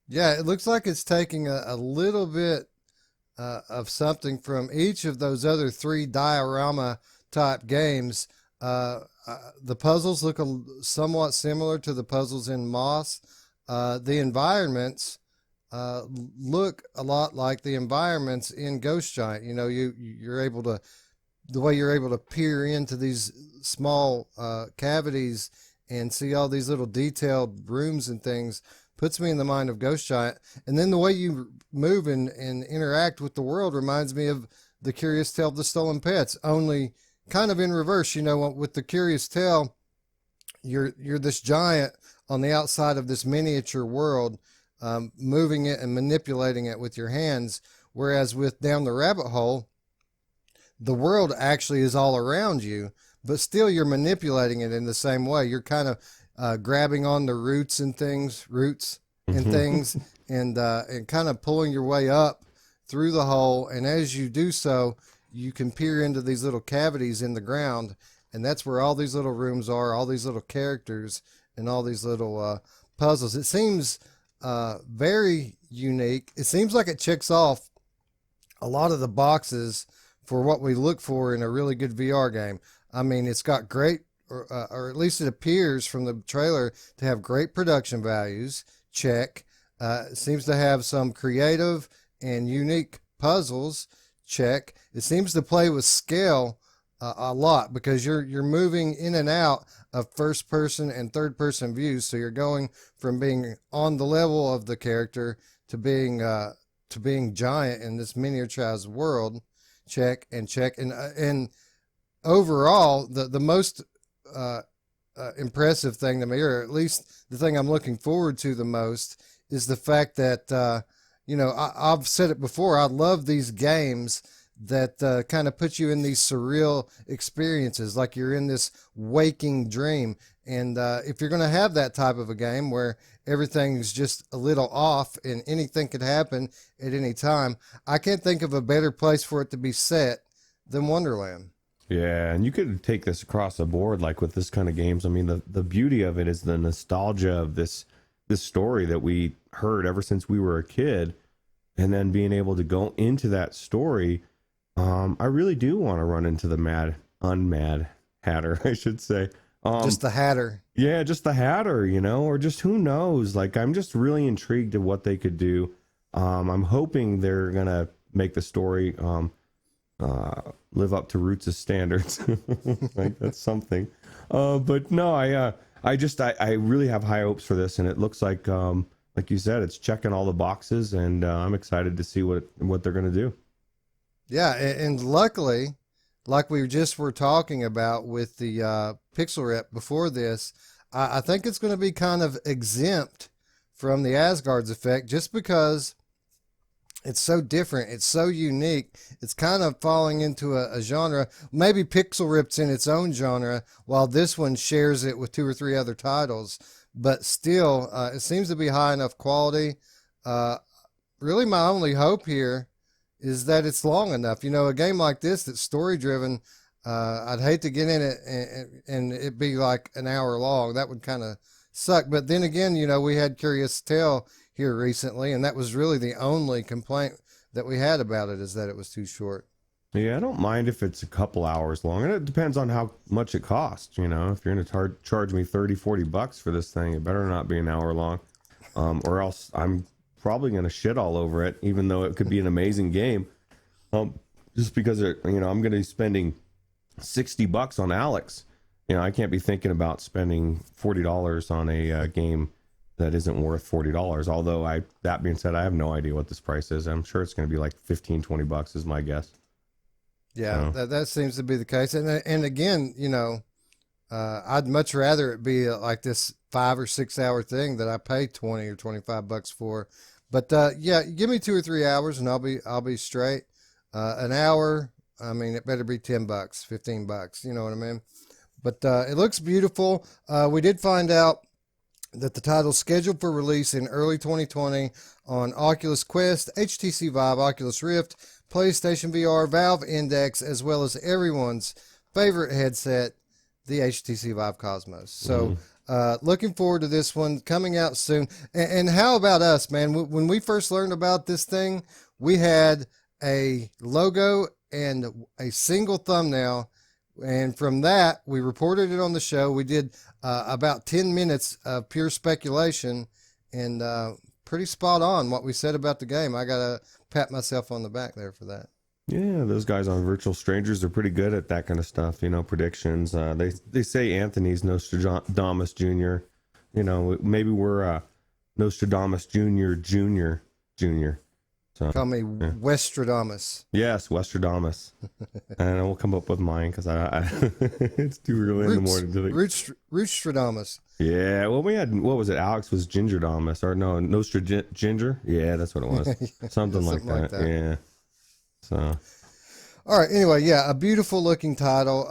Yeah, it looks like it's taking a little bit of something from each of those other three diorama type games. The puzzles look somewhat similar to the puzzles in Moss. The environments look a lot like the environments in Ghost Giant. You know, you're able to, the way you're able to peer into these small cavities and see all these little detailed rooms and things puts me in the mind of Ghost Giant. And then the way you move and interact with the world reminds me of the Curious Tale of the Stolen Pets, only kind of in reverse. With the Curious Tale, you're this giant on the outside of this miniature world, moving it and manipulating it with your hands. Whereas with Down the Rabbit Hole, the world actually is all around you, but still you're manipulating it in the same way. You're kind of grabbing on the roots and things, and kind of pulling your way up through the hole. And as you do so, you can peer into these little cavities in the ground, and that's where all these little rooms are, all these little characters, and all these little puzzles. It seems very unique. It seems like it checks off a lot of the boxes for what we look for in a really good VR game. I mean, it's got great, or at least it appears from the trailer to have great production values. Check. It seems to have some creative and unique puzzles. Check. It seems to play with scale a lot, because you're moving in and out of first person and third person views. So you're going from being on the level of the character to being giant in this miniaturized world. Check and check. And overall, the most impressive thing to me, or at least the thing I'm looking forward to the most, is the fact that I've said it before, I love these games that kind of put you in these surreal experiences, like you're in this waking dream. And if you're going to have that type of a game where everything's just a little off and anything could happen at any time, I can't think of a better place for it to be set than Wonderland. Yeah, and you could take this across the board, like with this kind of games. I mean, the beauty of it is the nostalgia of this story that we heard ever since we were a kid, and then being able to go into that story. I really do want to run into the unmad Hatter, I should say. Just the Hatter. Yeah, just the Hatter, or just who knows. Like, I'm just really intrigued at what they could do. I'm hoping they're going to make the story live up to Ruuts' standards. Like, that's something. But no, I really have high hopes for this, and it looks like you said, it's checking all the boxes, and I'm excited to see what they're going to do. Yeah, and luckily, like we just were talking about with the Pixel Rep before this, I think it's going to be kind of exempt from the Asgard's effect, just because it's so different. It's so unique. It's kind of falling into a genre. Maybe Pixel Rip's in its own genre, while this one shares it with 2 or 3 other titles. But still, it seems to be high enough quality. Really, my only hope here is that it's long enough. A game like this that's story driven, I'd hate to get in it and it be like an hour long. That would kind of suck. But then again, we had Curious Tale here recently, and that was really the only complaint that we had about it, is that it was too short. Yeah, I don't mind if it's a couple hours long, and it depends on how much it costs. If you're going to charge me $30-$40 for this thing, it better not be an hour long, or else I'm probably going to shit all over it, even though it could be an amazing game. Just because I'm going to be spending $60 on Alex. I can't be thinking about spending $40 on a game that isn't worth $40. Although that being said, I have no idea what this price is. I'm sure it's going to be like $15-$20 is my guess. Yeah, that seems to be the case. And again, I'd much rather it be like this 5 or 6 hour thing that I pay $20 or $25 for. But yeah, give me 2 or 3 hours and I'll be straight. An hour, I mean, it better be $10, $15. You know what I mean? But it looks beautiful. We did find out that the title's scheduled for release in early 2020 on Oculus Quest, HTC Vive, Oculus Rift, PlayStation VR, Valve Index, as well as everyone's favorite headset, the HTC Vive Cosmos. So looking forward to this one coming out soon. And how about us, man? When we first learned about this thing, we had a logo and a single thumbnail. And from that, we reported it on the show. We did about 10 minutes of pure speculation, and pretty spot on what we said about the game. I got to pat myself on the back there for that. Yeah, those guys on Virtual Strangers are pretty good at that kind of stuff, predictions. They say Anthony's Nostradamus Jr. Maybe we're Nostradamus Junior. So Call me yeah. Westradamus. Yes, Westradamus. And we'll come up with mine because I it's too early in the morning to think. Rootstradamus. Yeah, well, we had, what was it? Alex was Gingerdamus, or no, Ginger? Yeah, that's what it was. Something like that. Yeah. So. All right. Anyway, yeah, a beautiful looking title.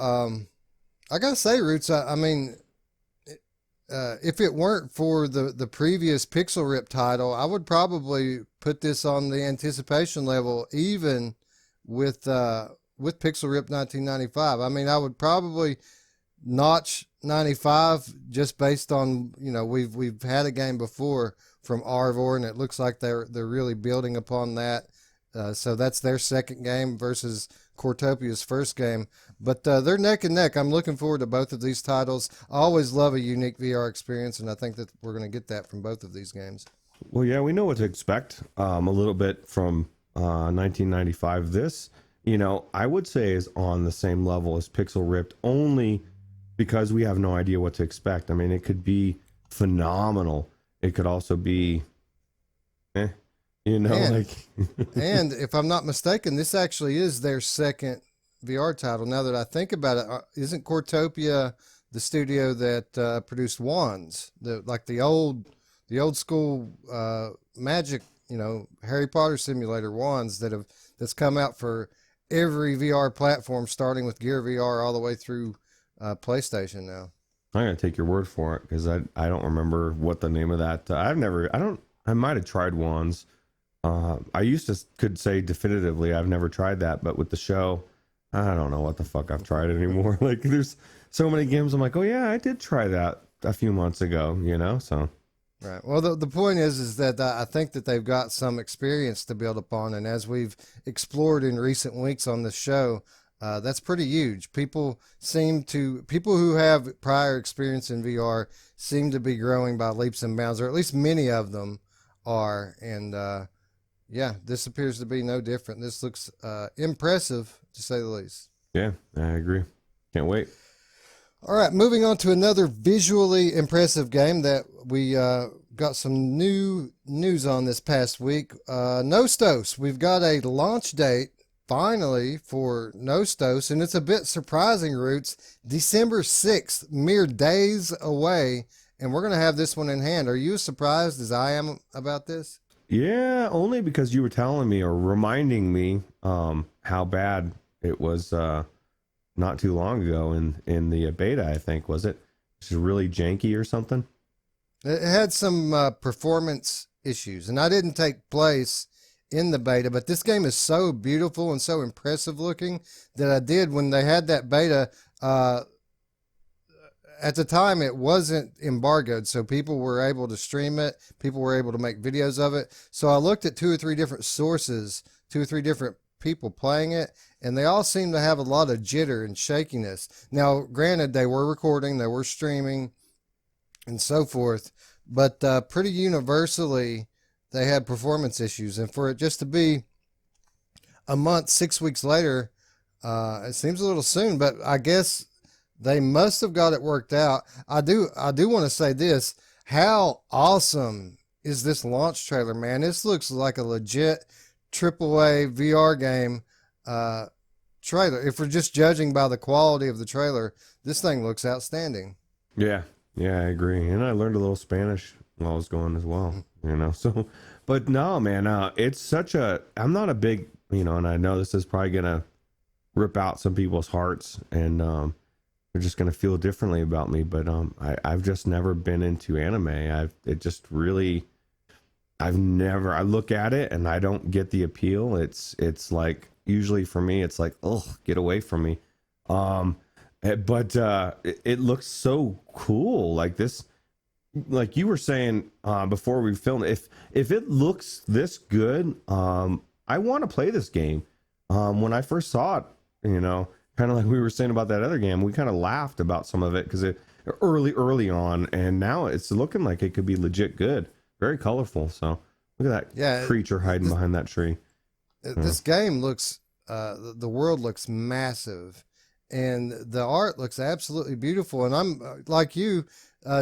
I gotta say, Roots. I mean, if it weren't for the previous Pixel Rip title, I would probably put this on the anticipation level, even with Pixel Rip 1995. I mean, I would probably notch 95 just based on, we've had a game before from Arvor, and it looks like they're really building upon that. So that's their second game versus Cortopia's first game. But they're neck and neck. I'm looking forward to both of these titles. I always love a unique VR experience, and I think that we're going to get that from both of these games. Well, yeah, we know what to expect a little bit from 1995. This, I would say is on the same level as Pixel Ripped, only because we have no idea what to expect. I mean, it could be phenomenal. It could also be, and if I'm not mistaken, this actually is their second VR title. Now that I think about it, isn't Cortopia the studio that produced Wands, the old school Magic, Harry Potter simulator Wands that's come out for every VR platform, starting with Gear VR all the way through PlayStation now. I'm gonna take your word for it because I don't remember what the name of that. I might have tried Wands. I could say definitively I've never tried that, but with the show, I don't know what the fuck I've tried anymore. Like, there's so many games I'm like, oh yeah, I did try that a few months ago, so. Right. Well, the point is that I think that they've got some experience to build upon, and as we've explored in recent weeks on the show, that's pretty huge. People who have prior experience in VR seem to be growing by leaps and bounds, or at least many of them are, and yeah, this appears to be no different. This looks impressive, to say the least. Yeah, I agree. Can't wait. All right, moving on to another visually impressive game that we got some new news on this past week. Nostos. We've got a launch date, finally, for Nostos, and it's a bit surprising, Roots. December 6th, mere days away, and we're going to have this one in hand. Are you as surprised as I am about this? Yeah, only because you were telling me or reminding me how bad it was not too long ago in the beta, I think, was it? Just really janky or something? It had some performance issues, and I didn't take place in the beta, but this game is so beautiful and so impressive looking that I did when they had that beta. At the time, it wasn't embargoed, so people were able to stream it. People were able to make videos of it. So I looked at 2 or 3 different sources, 2 or 3 different people playing it, and they all seem to have a lot of jitter and shakiness. Now, granted, they were recording, they were streaming, and so forth, but pretty universally, they had performance issues. And for it just to be a month, 6 weeks later, it seems a little soon, but I guess they must have got it worked out. I do want to say this. How awesome is this launch trailer, man? This looks like a legit AAA VR game trailer. If we're just judging by the quality of the trailer, this thing looks outstanding. Yeah, I agree. And I learned a little Spanish while I was going as well, So, but no, man, it's I'm not a big, and I know this is probably going to rip out some people's hearts, and they're just going to feel differently about me, but I've just never been into anime. I look at it and I don't get the appeal. It's like, usually for me, it's like, oh, get away from me. But it looks so cool. Like this, like you were saying before we filmed, if it looks this good, I want to play this game. When I first saw it, kind of like we were saying about that other game, we kind of laughed about some of it because it early on, and now it's looking like it could be legit good. Very colorful. So look at that creature hiding behind that tree. This game looks the world looks massive, and the art looks absolutely beautiful. And I'm like you,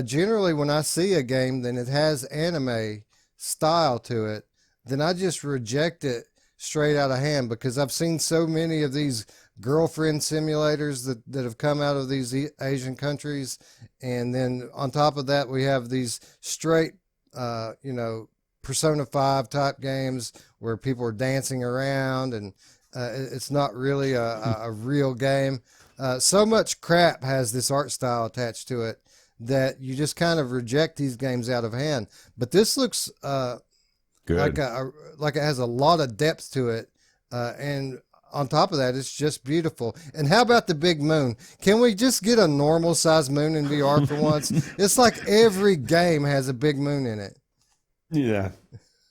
generally when I see a game then it has anime style to it, then I just reject it straight out of hand, because I've seen so many of these girlfriend simulators that have come out of these Asian countries. And then on top of that, we have these straight, Persona 5 type games where people are dancing around, and it's not really a real game. So much crap has this art style attached to it that you just kind of reject these games out of hand. But this looks Good. like it has a lot of depth to it, and on top of that, it's just beautiful. And how about the big moon? Can we just get a normal size moon in VR for once? It's like every game has a big moon in it. Yeah,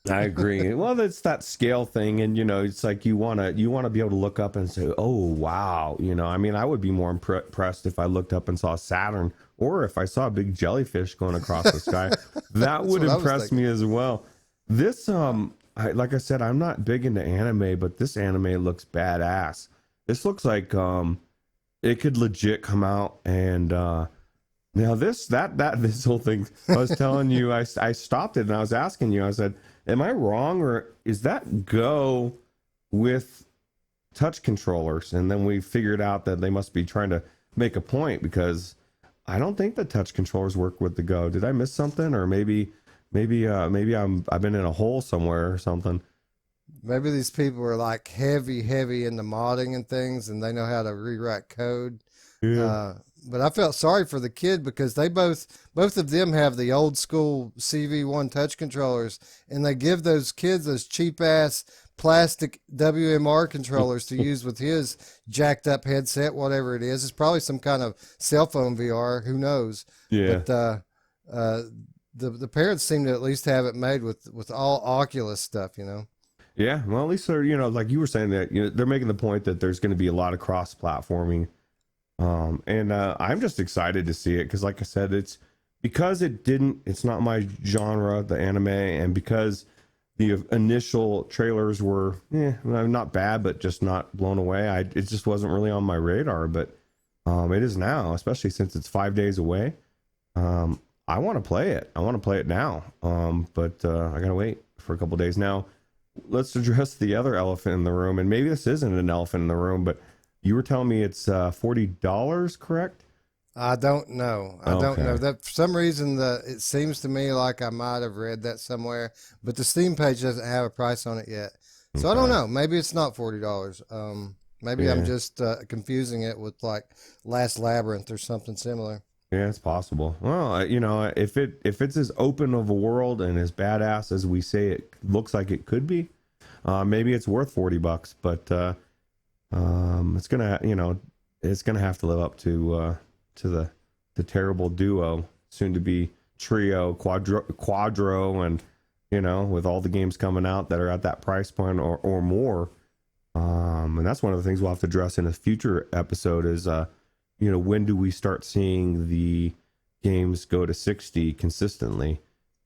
I agree. Well, it's that scale thing, and it's like you wanna be able to look up and say, "Oh, wow!" I mean, I would be more impressed if I looked up and saw Saturn, or if I saw a big jellyfish going across the sky. That would impress me as well. This, like I said, I'm not big into anime, but this anime looks badass. This looks like it could legit come out. And now this whole thing, I was telling you, I stopped it and I was asking you, I said, am I wrong, or is that Go with touch controllers? And then we figured out that they must be trying to make a point, because I don't think the touch controllers work with the Go. Did I miss something? Or maybe I've been in a hole somewhere or something. Maybe these people are like heavy in the modding and things, and they know how to rewrite code. Yeah. But I felt sorry for the kid, because they both of them have the old school CV1 touch controllers, and they give those kids those cheap ass plastic WMR controllers to use with his jacked up headset, whatever it is. It's probably some kind of cell phone VR, who knows. Yeah. But the parents seem to at least have it made with all Oculus stuff, Yeah, well, at least they're, like you were saying, that they're making the point that there's going to be a lot of cross platforming, and I'm just excited to see it, because like I said, it's not my genre, the anime, and because the initial trailers were not bad, but just not blown away. It just wasn't really on my radar, but it is now, especially since it's 5 days away. I want to play it. I want to play it now. But I gotta wait for a couple days. Now, let's address the other elephant in the room. And maybe this isn't an elephant in the room, but you were telling me it's $40, correct? I don't know. I don't know that for some reason. It seems to me like I might have read that somewhere, but the Steam page doesn't have a price on it yet. So I don't know. Maybe it's not $40. Maybe I'm just confusing it with like Last Labyrinth or something similar. Yeah, it's possible. Well, if it's as open of a world and as badass as we say it looks like it could be, maybe it's worth $40. But it's gonna have to live up to the terrible duo, soon to be trio, quadro, and with all the games coming out that are at that price point or more. And that's one of the things we'll have to address in a future episode is when do we start seeing the games go to 60 consistently?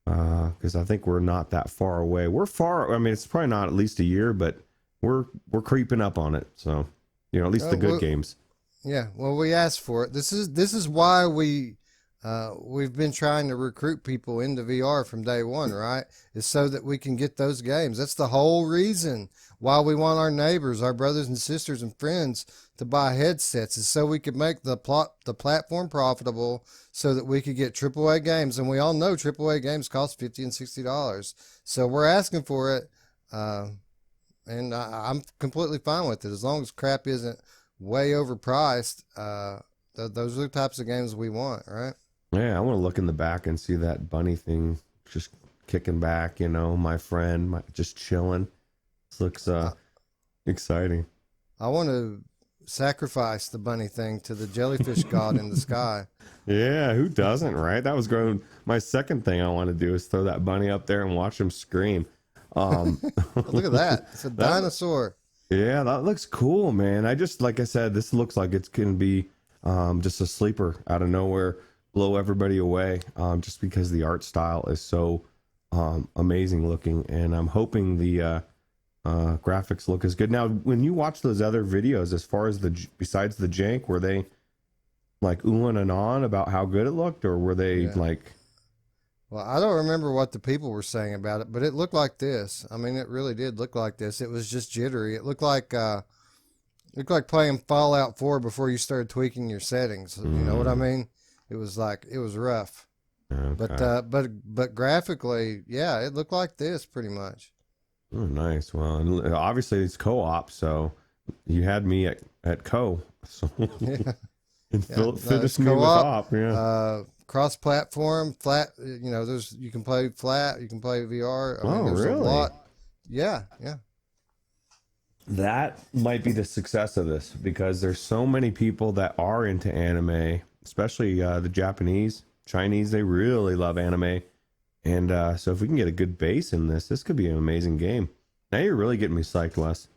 Because I think we're not that far away. We're far. I mean, it's probably not at least a year, but we're creeping up on it. So, at least the good games. Yeah. Well, we asked for it. This is why we've been trying to recruit people into VR from day one, right? Is so that we can get those games. That's the whole reason why we want our neighbors, our brothers and sisters and friends to buy headsets, is so we could make the platform profitable, so that we could get AAA games. And we all know AAA games cost $50 and $60. So we're asking for it, and I'm completely fine with it as long as crap isn't way overpriced. Those are the types of games we want, right? Yeah, I want to look in the back and see that bunny thing just kicking back, my friend, just chilling. This looks exciting. I want to sacrifice the bunny thing to the jellyfish god in the sky. Yeah, who doesn't, right? That was my second thing I want to do is throw that bunny up there and watch him scream. Look at that. It's a dinosaur. Yeah, that looks cool, man. Like I said, this looks like it's going to be just a sleeper out of nowhere, blow everybody away, just because the art style is so amazing looking. And I'm hoping the graphics look as good. Now, when you watch those other videos, as far as besides the jank, were they like oohing and on about how good it looked, or were they like? Well, I don't remember what the people were saying about it, but it looked like this. I mean, it really did look like this. It was just jittery. It looked like playing Fallout 4 before you started tweaking your settings. You know what I mean? It was rough. Okay. But graphically, yeah, it looked like this pretty much. Oh, nice. Well, and obviously it's co-op, so you had me at co. So Yeah. finish me with op. Yeah. Cross-platform, flat. You know, you can play flat. You can play VR. I mean, there's really? a lot. Yeah, yeah. That might be the success of this, because there's so many people that are into anime, especially the Japanese, Chinese. They really love anime, and so if we can get a good base in this could be an amazing game. Now you're really getting me psyched, Wes.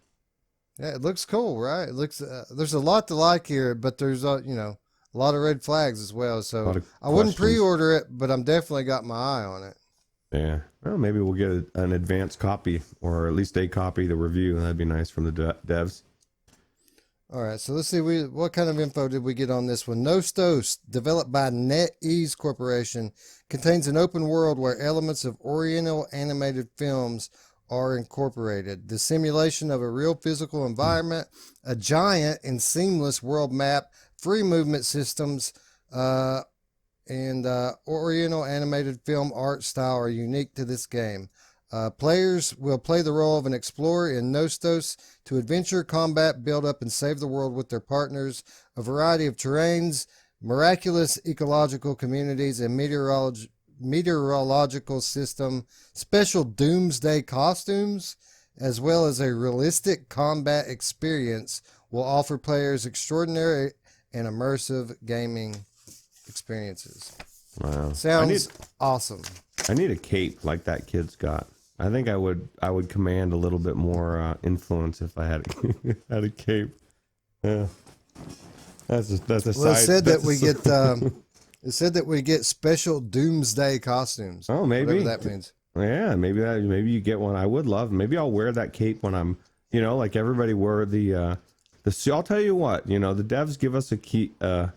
Yeah, it looks cool, right? It looks. There's a lot to like here, but there's a lot of red flags as well. So I wouldn't pre-order it, but I'm definitely got my eye on it. Yeah. Well, maybe we'll get an advanced copy, or at least a copy, the review. That'd be nice from the devs. All right, so let's see. What kind of info did we get on this one? Nostos, developed by NetEase Corporation, contains an open world where elements of Oriental animated films are incorporated. The simulation of a real physical environment, a giant and seamless world map, free movement systems, and Oriental animated film art style are unique to this game. Players will play the role of an explorer in Nostos to adventure, combat, build up, and save the world with their partners. A variety of terrains, miraculous ecological communities, and meteorological system, special doomsday costumes, as well as a realistic combat experience will offer players extraordinary and immersive gaming experiences. Wow. Sounds awesome. I need a cape like that kid's got. I think I would command a little bit more influence if I had had a cape. Yeah. That's a well, side. It said that we get it said that we get special doomsday costumes. Oh, maybe whatever that means. Yeah, maybe you get one. I would love. Maybe I'll wear that cape when I'm, like everybody wore the. I'll tell you what, the devs give us a key. I'll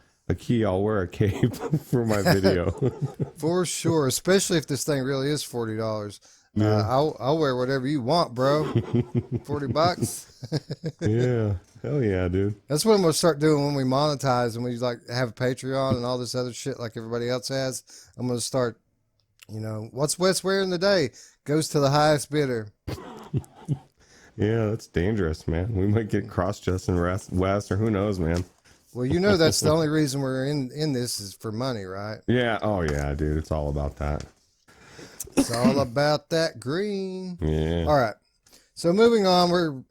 wear a cape for my video. For sure, especially if this thing really is $40. Yeah. I'll wear whatever you want, bro. $40. Yeah, hell yeah, dude. That's what I'm gonna start doing when we monetize and we have a Patreon and all this other shit like everybody else has. I'm gonna start. What's Wes wearing today? Goes to the highest bidder. Yeah, that's dangerous, man. We might get cross-Justin Wes, or who knows, man. Well, that's the only reason we're in this is for money, right? Yeah. Oh, yeah, dude. It's all about that. It's all about that green. Yeah. All right. So moving on, we're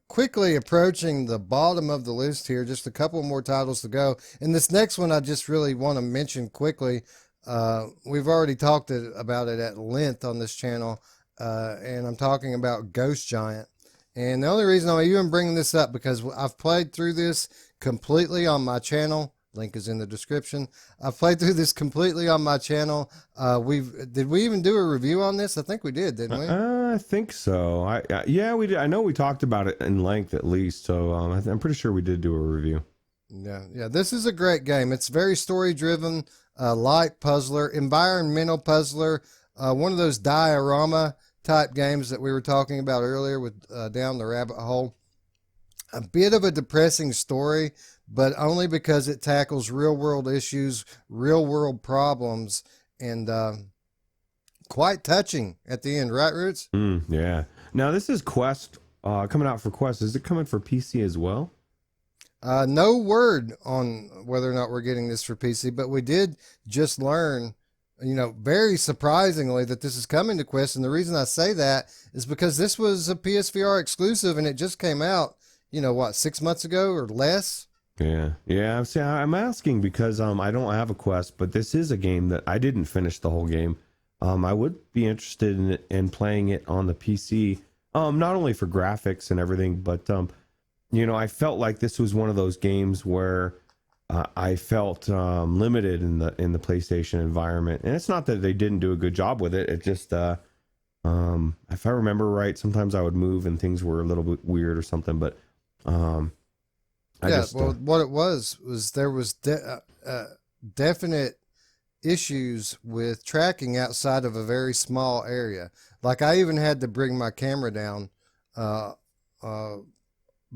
quickly approaching the bottom of the list here. Just a couple more titles to go. And this next one, I just really want to mention quickly. We've already talked about it at length on this channel, and I'm talking about Ghost Giant. And the only reason I'm even bringing this up because I've played through this completely on my channel. Link is in the description. I've played through this completely on my channel. Did we even do a review on this? I think we did, didn't we? I think so. Yeah, we did. I know we talked about it in length at least. So I'm pretty sure we did do a review. Yeah. This is a great game. It's very story driven, light puzzler, environmental puzzler. One of those diorama type games that we were talking about earlier with Down the Rabbit Hole. A bit of a depressing story, but only because it tackles real world issues, real world problems, and quite touching at the end, right, Ruuts? Yeah. Now this is Quest coming out for Quest. Is it coming for PC as well? No word on whether or not we're getting this for PC, but we did just learn, very surprisingly that this is coming to Quest. And the reason I say that is because this was a PSVR exclusive and it just came out, 6 months ago or less? Yeah. See, I'm asking because I don't have a Quest, but this is a game that I didn't finish the whole game. I would be interested in playing it on the PC, not only for graphics and everything, but I felt like this was one of those games where I felt limited in the PlayStation environment, and it's not that they didn't do a good job with it. It just If I remember right, sometimes I would move and things were a little bit weird or something, but I Yeah, just well, what it was there was definite issues with tracking outside of a very small area. Like I even had to bring my camera down, uh, uh,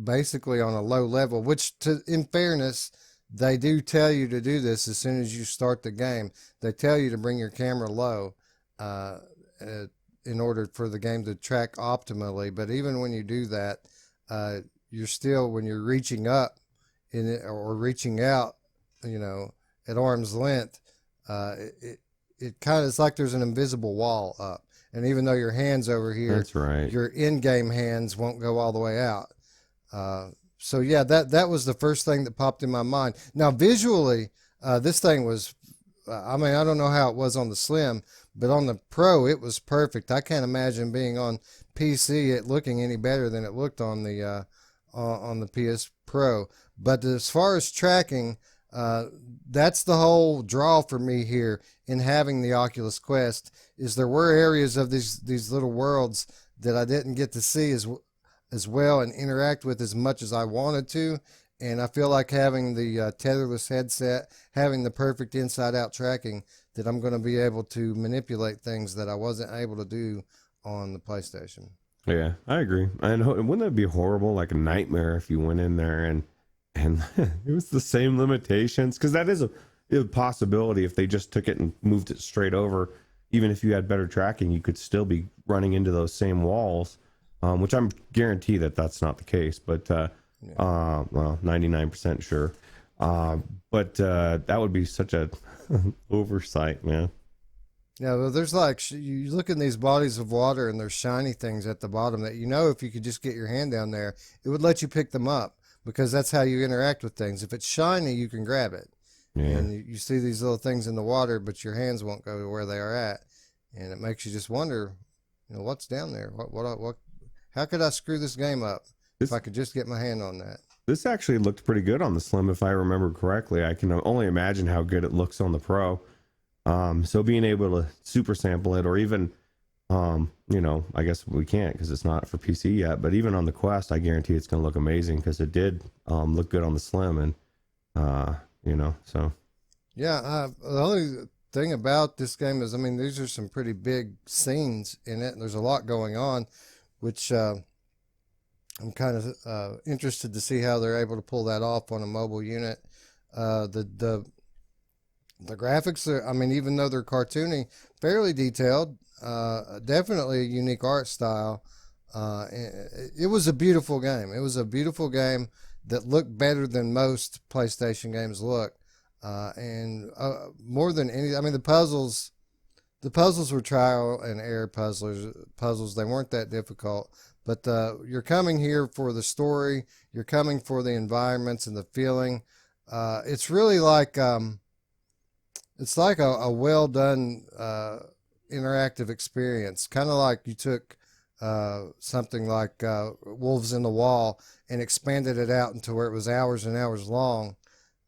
basically on a low level. Which, in fairness, they do tell you to do this as soon as you start the game. They tell you to bring your camera low, uh, uh, in order for the game to track optimally. But even when you do that, you're still, when you're reaching up in it or reaching out, you know, at arm's length, it kind of, it's like there's an invisible wall up. And even though your hands over here, that's right. your in-game hands won't go all the way out. So yeah, that was the first thing that popped in my mind. Now visually, this thing was, I mean, I don't know how it was on the Slim, but on the Pro, it was perfect. I can't imagine being on PC it looking any better than it looked on the PS Pro. But as far as tracking, that's the whole draw for me here in having the Oculus Quest. Is there were areas of these little worlds that I didn't get to see as well and interact with as much as I wanted to. And I feel like having the tetherless headset, having the perfect inside-out tracking, that I'm going to be able to manipulate things that I wasn't able to do on the PlayStation. Yeah, I agree. And wouldn't that be horrible, like a nightmare, if you went in there and it was the same limitations? Because that is a possibility. If they just took it and moved it straight over, even if you had better tracking, you could still be running into those same walls, which I'm guarantee that that's not the case. But well, 99% sure. But that would be such a oversight, man. Yeah, well, there's like, you look in these bodies of water and there's shiny things at the bottom that, you know, if you could just get your hand down there, it would let you pick them up, because that's how you interact with things. If it's shiny, you can grab it. Yeah. And you see these little things in the water, but your hands won't go to where they are at. And it makes you just wonder, you know, what's down there? What, how could I screw this game up if I could just get my hand on that? This actually looked pretty good on the Slim, if I remember correctly. I can only imagine how good it looks on the Pro. So being able to super sample it, or even, you know, I guess we can't because it's not for PC yet, but even on the Quest, I guarantee it's going to look amazing, because it did look good on the Slim. And, you know, so. Yeah, the only thing about this game is, I mean, these are some pretty big scenes in it, and there's a lot going on, which I'm kind of interested to see how they're able to pull that off on a mobile unit. The graphics are, I mean, even though they're cartoony, fairly detailed, definitely a unique art style. It was a beautiful game. It was a beautiful game that looked better than most PlayStation games look. And more than any, I mean, the puzzles were trial and error puzzles. They weren't that difficult, but you're coming here for the story. You're coming for the environments and the feeling. It's really like, it's like a well done interactive experience, kind of like you took something like Wolves in the Wall and expanded it out into where it was hours and hours long,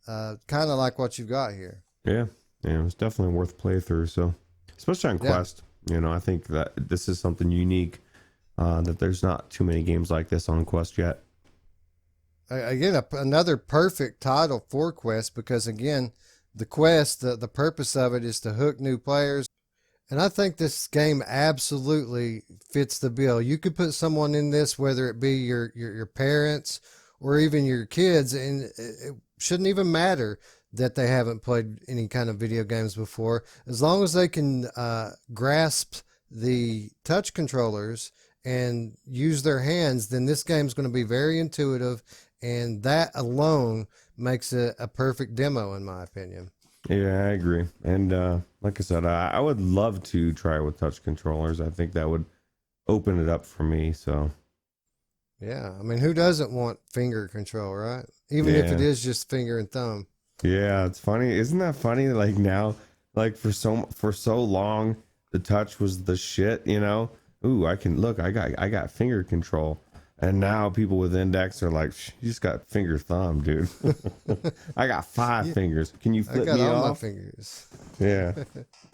kind of like what you've got here. Yeah, it was definitely worth playthrough. So, especially on Quest, you know, I think that this is something unique, that there's not too many games like this on Quest yet. Again, another perfect title for Quest, because again, the Quest, the purpose of it is to hook new players. And I think this game absolutely fits the bill. You could put someone in this, whether it be your parents or even your kids, and it shouldn't even matter that they haven't played any kind of video games before. As long as they can grasp the touch controllers and use their hands, then this game's going to be very intuitive, and that alone makes it a perfect demo, in my opinion. Yeah, I agree. And like I said, I would love to try with touch controllers. I think that would open it up for me. So, yeah, I mean, who doesn't want finger control, right? Even if it is just finger and thumb. Yeah, it's funny. Isn't that funny? Like now, like for so long, the touch was the shit. You know, ooh, I got finger control. And now people with index are like, you just got finger thumb, dude. I got 5 fingers. Can you flip me off? I got all my fingers. Yeah.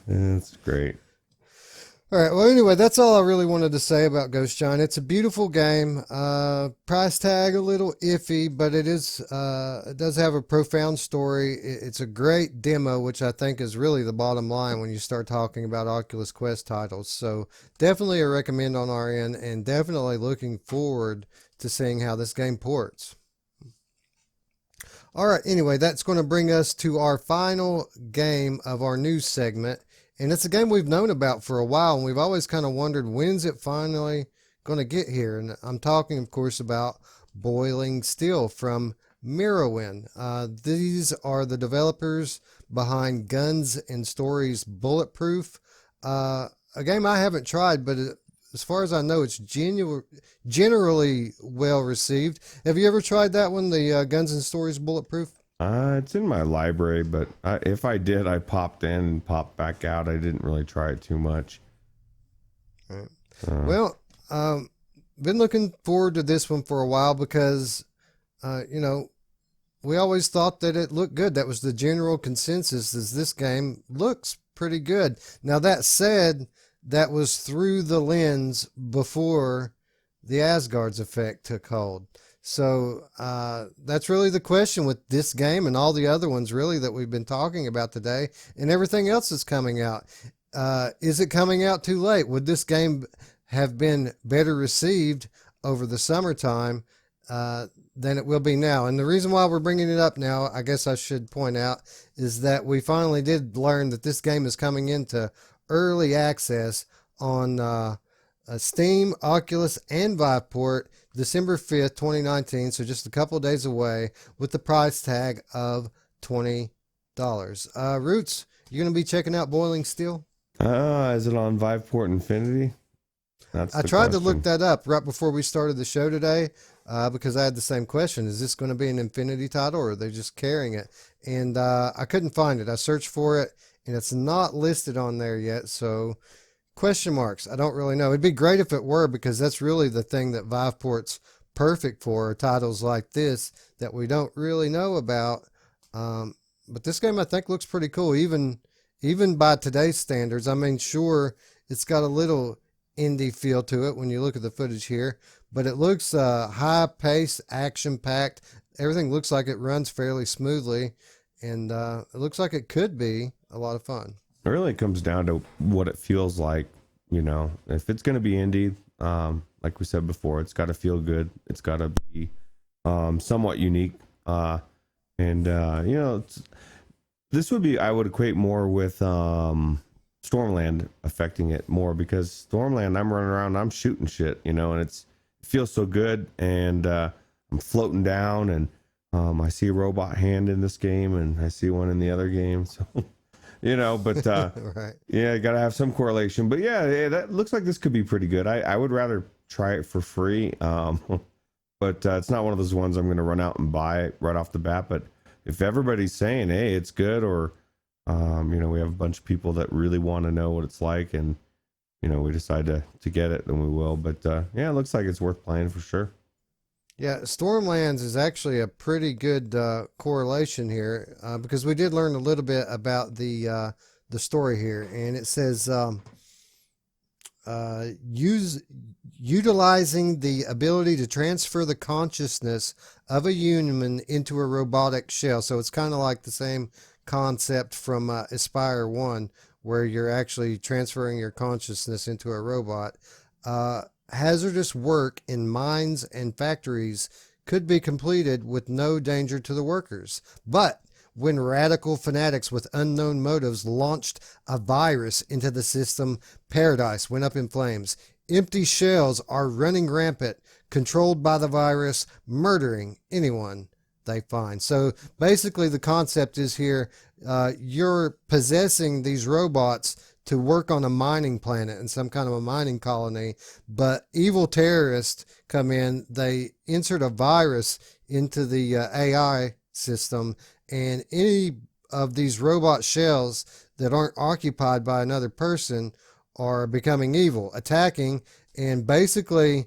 That's great. All right. Well, anyway, that's all I really wanted to say about Ghost Giant. It's a beautiful game. Price tag a little iffy, but it does have a profound story. It's a great demo, which I think is really the bottom line when you start talking about Oculus Quest titles. So definitely a recommend on our end, and definitely looking forward to seeing how this game ports. All right. Anyway, that's going to bring us to our final game of our news segment. And it's a game we've known about for a while, and we've always kind of wondered, when's it finally going to get here? And I'm talking, of course, about Boiling Steel from Mirrorwind. These are the developers behind Guns and Stories Bulletproof, a game I haven't tried, but as far as I know, it's generally well received. Have you ever tried that one, the Guns and Stories Bulletproof? It's in my library, but if I did, I popped in and popped back out. I didn't really try it too much. Right. Well, been looking forward to this one for a while because, we always thought that it looked good. That was the general consensus, is this game looks pretty good. Now, that said, that was through the lens before the Asgard's effect took hold. So that's really the question with this game and all the other ones really that we've been talking about today and everything else that's coming out. Is it coming out too late? Would this game have been better received over the summertime than it will be now? And the reason why we're bringing it up now, I guess I should point out, is that we finally did learn that this game is coming into early access on Steam, Oculus, and Viveport December 5th, 2019, so just a couple of days away, with the price tag of $20. Roots, you going to be checking out Boiling Steel? Is it on Viveport Infinity? I tried to look that up right before we started the show today because I had the same question. Is this going to be an Infinity title, or are they just carrying it? And I couldn't find it. I searched for it, and it's not listed on there yet, so question marks. I don't really know. It'd be great if it were, because that's really the thing that Viveport's perfect for, titles like this that we don't really know about. But this game I think looks pretty cool, even by today's standards. I mean, sure, it's got a little indie feel to it when you look at the footage here, but it looks high paced, action packed. Everything looks like it runs fairly smoothly, and it looks like it could be a lot of fun. It really comes down to what it feels like, if it's going to be indie, like we said before, it's got to feel good. It's got to be somewhat unique. This would be, I would equate more with Stormland affecting it more, because Stormland, I'm running around, I'm shooting shit, and it feels so good, and I'm floating down, and I see a robot hand in this game, and I see one in the other game, so... but right. Yeah, got to have some correlation. But yeah, that looks like this could be pretty good. I would rather try it for free, but it's not one of those ones I'm going to run out and buy right off the bat. But if everybody's saying, hey, it's good, or we have a bunch of people that really want to know what it's like, and we decide to get it, then we will. But yeah, it looks like it's worth playing for sure. Yeah, Stormlands is actually a pretty good correlation here because we did learn a little bit about the story here, and it says utilizing the ability to transfer the consciousness of a human into a robotic shell. So it's kind of like the same concept from Aspire 1, where you're actually transferring your consciousness into a robot. Hazardous work in mines and factories could be completed with no danger to the workers. But when radical fanatics with unknown motives launched a virus into the system, paradise went up in flames. Empty shells are running rampant, controlled by the virus, murdering anyone they find. So basically the concept is here, you're possessing these robots to work on a mining planet and some kind of a mining colony, but evil terrorists come in, they insert a virus into the AI system, and any of these robot shells that aren't occupied by another person are becoming evil, attacking, and basically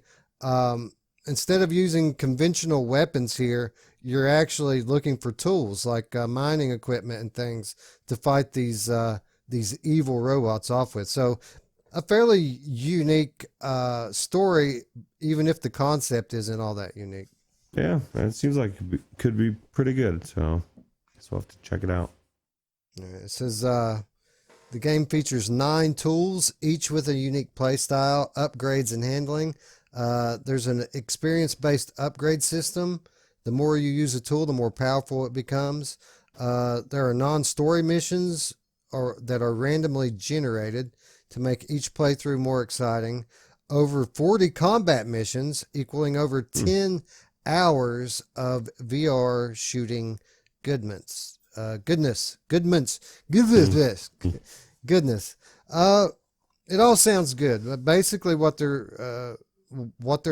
instead of using conventional weapons here, you're actually looking for tools like mining equipment and things to fight these evil robots off with. So a fairly unique story, even if the concept isn't all that unique. Yeah, it seems like it could be pretty good. So I guess we'll have to check it out. It says the game features 9 tools, each with a unique playstyle, upgrades, and handling. There's an experience-based upgrade system. The more you use a tool, the more powerful it becomes. There are non-story missions that are randomly generated to make each playthrough more exciting. Over 40 combat missions, equaling over 10 hours of VR shooting goodness. Goodness. It all sounds good, but basically what they're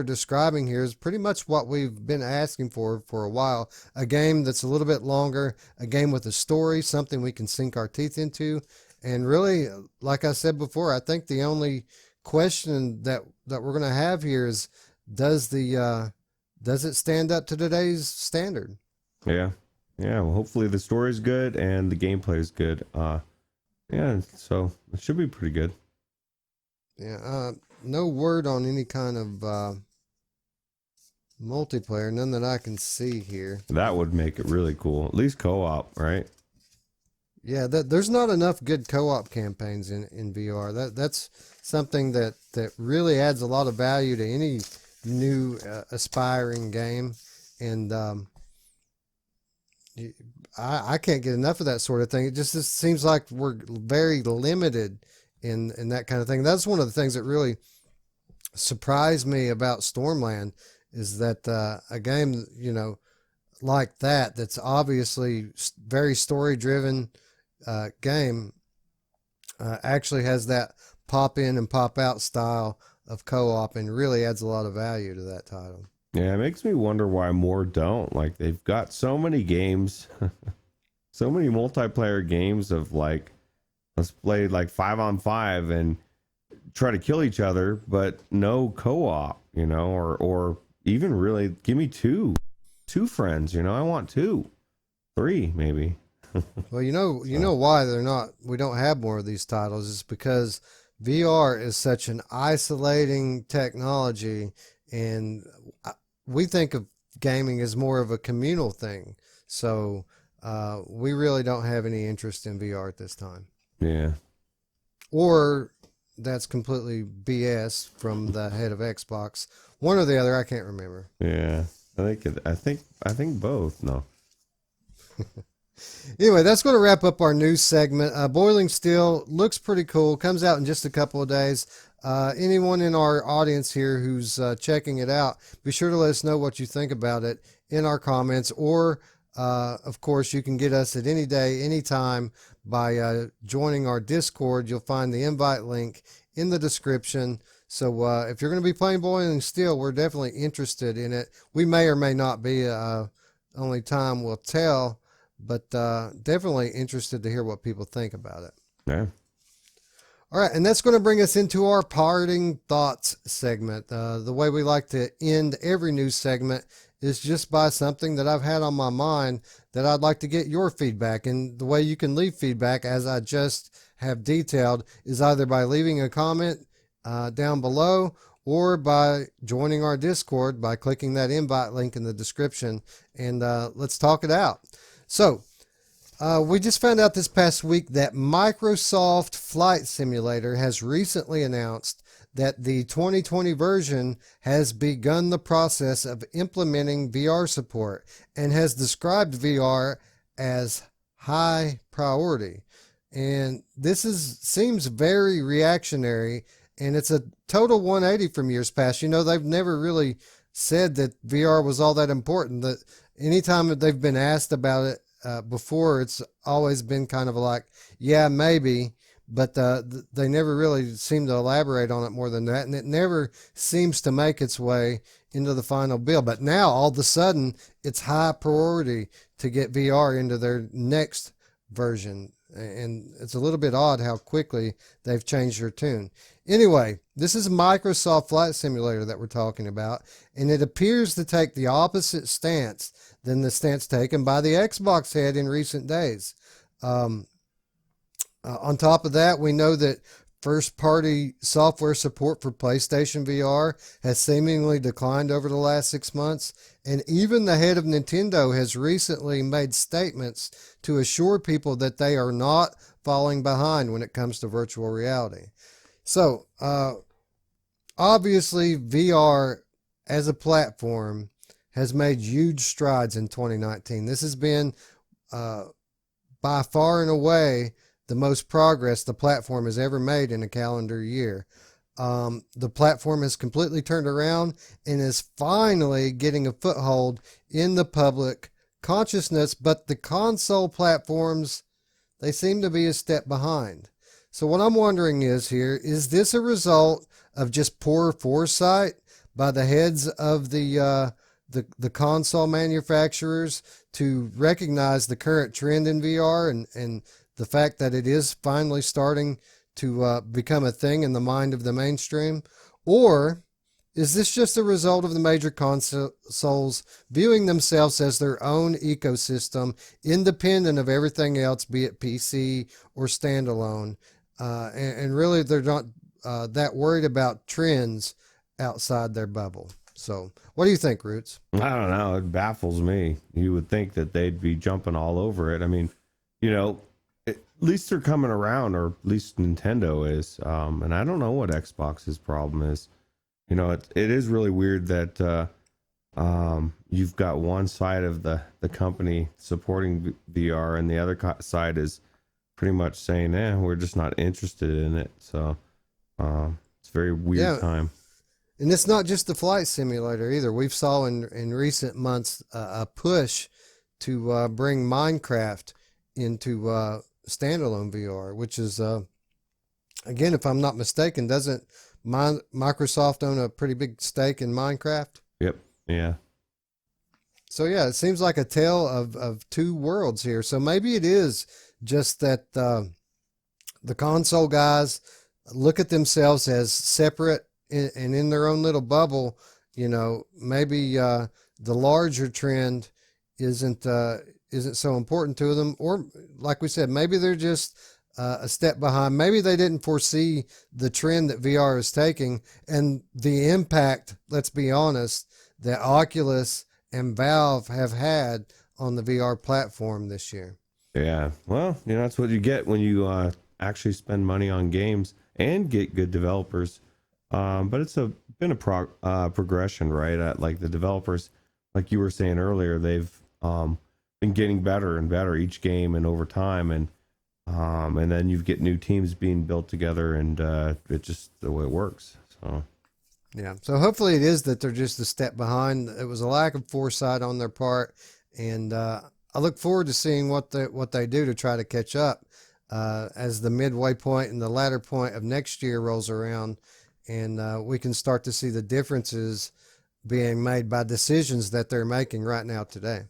describing here is pretty much what we've been asking for a while. A game that's a little bit longer, a game with a story, something we can sink our teeth into. And really, like I said before, I think the only question that we're going to have here is, does it stand up to today's standard? Yeah. Well, hopefully the story is good and the gameplay is good. Yeah, so it should be pretty good. Yeah. No word on any kind of multiplayer, none that I can see here. That would make it really cool. At least co-op, right? Yeah, there's not enough good co-op campaigns in VR. That's something that really adds a lot of value to any new aspiring game, and I can't get enough of that sort of thing. It just seems like we're very limited in that kind of thing. That's one of the things that really surprised me about Stormland, is that a game, like that's obviously very story driven game actually has that pop in and pop out style of co-op, and really adds a lot of value to that title. Yeah, it makes me wonder why more don't. Like, they've got so many games, so many multiplayer games of like, let's play like 5-on-5 and try to kill each other, but no co-op, or even really give me two friends, I want 2, 3 maybe. Well, you know why we don't have more of these titles is because VR is such an isolating technology, and we think of gaming as more of a communal thing. So we really don't have any interest in VR at this time. Yeah. Or that's completely BS from the head of Xbox. One or the other, I can't remember. Yeah. I think both. No. Anyway, that's going to wrap up our news segment. Boiling Steel looks pretty cool. Comes out in just a couple of days. Anyone in our audience here who's checking it out, be sure to let us know what you think about it in our comments. Or, of course, you can get us at any day, anytime by joining our Discord. You'll find the invite link in the description. So if you're going to be playing Boiling Steel, we're definitely interested in it. We may or may not be. Only time will tell. But definitely interested to hear what people think about it. Yeah. All right, and that's going to bring us into our parting thoughts segment. The way we like to end every news segment is just by something that I've had on my mind that I'd like to get your feedback. And the way you can leave feedback, as I just have detailed, is either by leaving a comment down below, or by joining our Discord by clicking that invite link in the description, and let's talk it out. So, we just found out this past week that Microsoft Flight Simulator has recently announced that the 2020 version has begun the process of implementing VR support and has described VR as high priority. And this seems very reactionary, and it's a total 180 from years past. They've never really said that VR was all that important. That anytime that they've been asked about it before, it's always been kind of like, yeah, maybe, but they never really seem to elaborate on it more than that, and it never seems to make its way into the final bill. But now, all of a sudden, it's high priority to get VR into their next version, and it's a little bit odd how quickly they've changed their tune. Anyway, this is Microsoft Flight Simulator that we're talking about, and it appears to take the opposite stance than the stance taken by the Xbox head in recent days. On top of that, we know that first-party software support for PlayStation VR has seemingly declined over the last 6 months, and even the head of Nintendo has recently made statements to assure people that they are not falling behind when it comes to virtual reality. So, obviously, VR as a platform has made huge strides in 2019. This has been by far and away the most progress the platform has ever made in a calendar year. The platform has completely turned around and is finally getting a foothold in the public consciousness, but the console platforms, they seem to be a step behind. So what I'm wondering is this a result of just poor foresight by the heads of the console manufacturers to recognize the current trend in VR and the fact that it is finally starting to become a thing in the mind of the mainstream? Or is this just a result of the major consoles viewing themselves as their own ecosystem, independent of everything else, be it PC or standalone? And really, they're not that worried about trends outside their bubble. So what do you think, Ruuts? I don't know. It baffles me. You would think that they'd be jumping all over it. I mean, at least they're coming around, or at least Nintendo is. And I don't know what Xbox's problem is. It is really weird that you've got one side of the company supporting VR and the other side is pretty much saying, we're just not interested in it. So it's a very weird time. And it's not just the flight simulator either. We've saw in recent months a push to bring Minecraft into standalone VR, which is, again, if I'm not mistaken, doesn't Microsoft own a pretty big stake in Minecraft? Yep. Yeah. So yeah, it seems like a tale of two worlds here. So maybe it is just that the console guys look at themselves as separate and in their own little bubble. Maybe the larger trend isn't so important to them, or like we said, maybe they're just a step behind. Maybe they didn't foresee the trend that VR is taking and the impact, let's be honest, that Oculus and Valve have had on the VR platform this year. Yeah, well, that's what you get when you actually spend money on games and get good developers. But it's been a progression, right? Like the developers, like you were saying earlier, they've been getting better and better each game and over time, and then you get new teams being built together, and it's just the way it works. So yeah, so hopefully it is that they're just a step behind. It was a lack of foresight on their part, and I look forward to seeing what they do to try to catch up as the midway point and the latter point of next year rolls around, and we can start to see the differences being made by decisions that they're making right now today.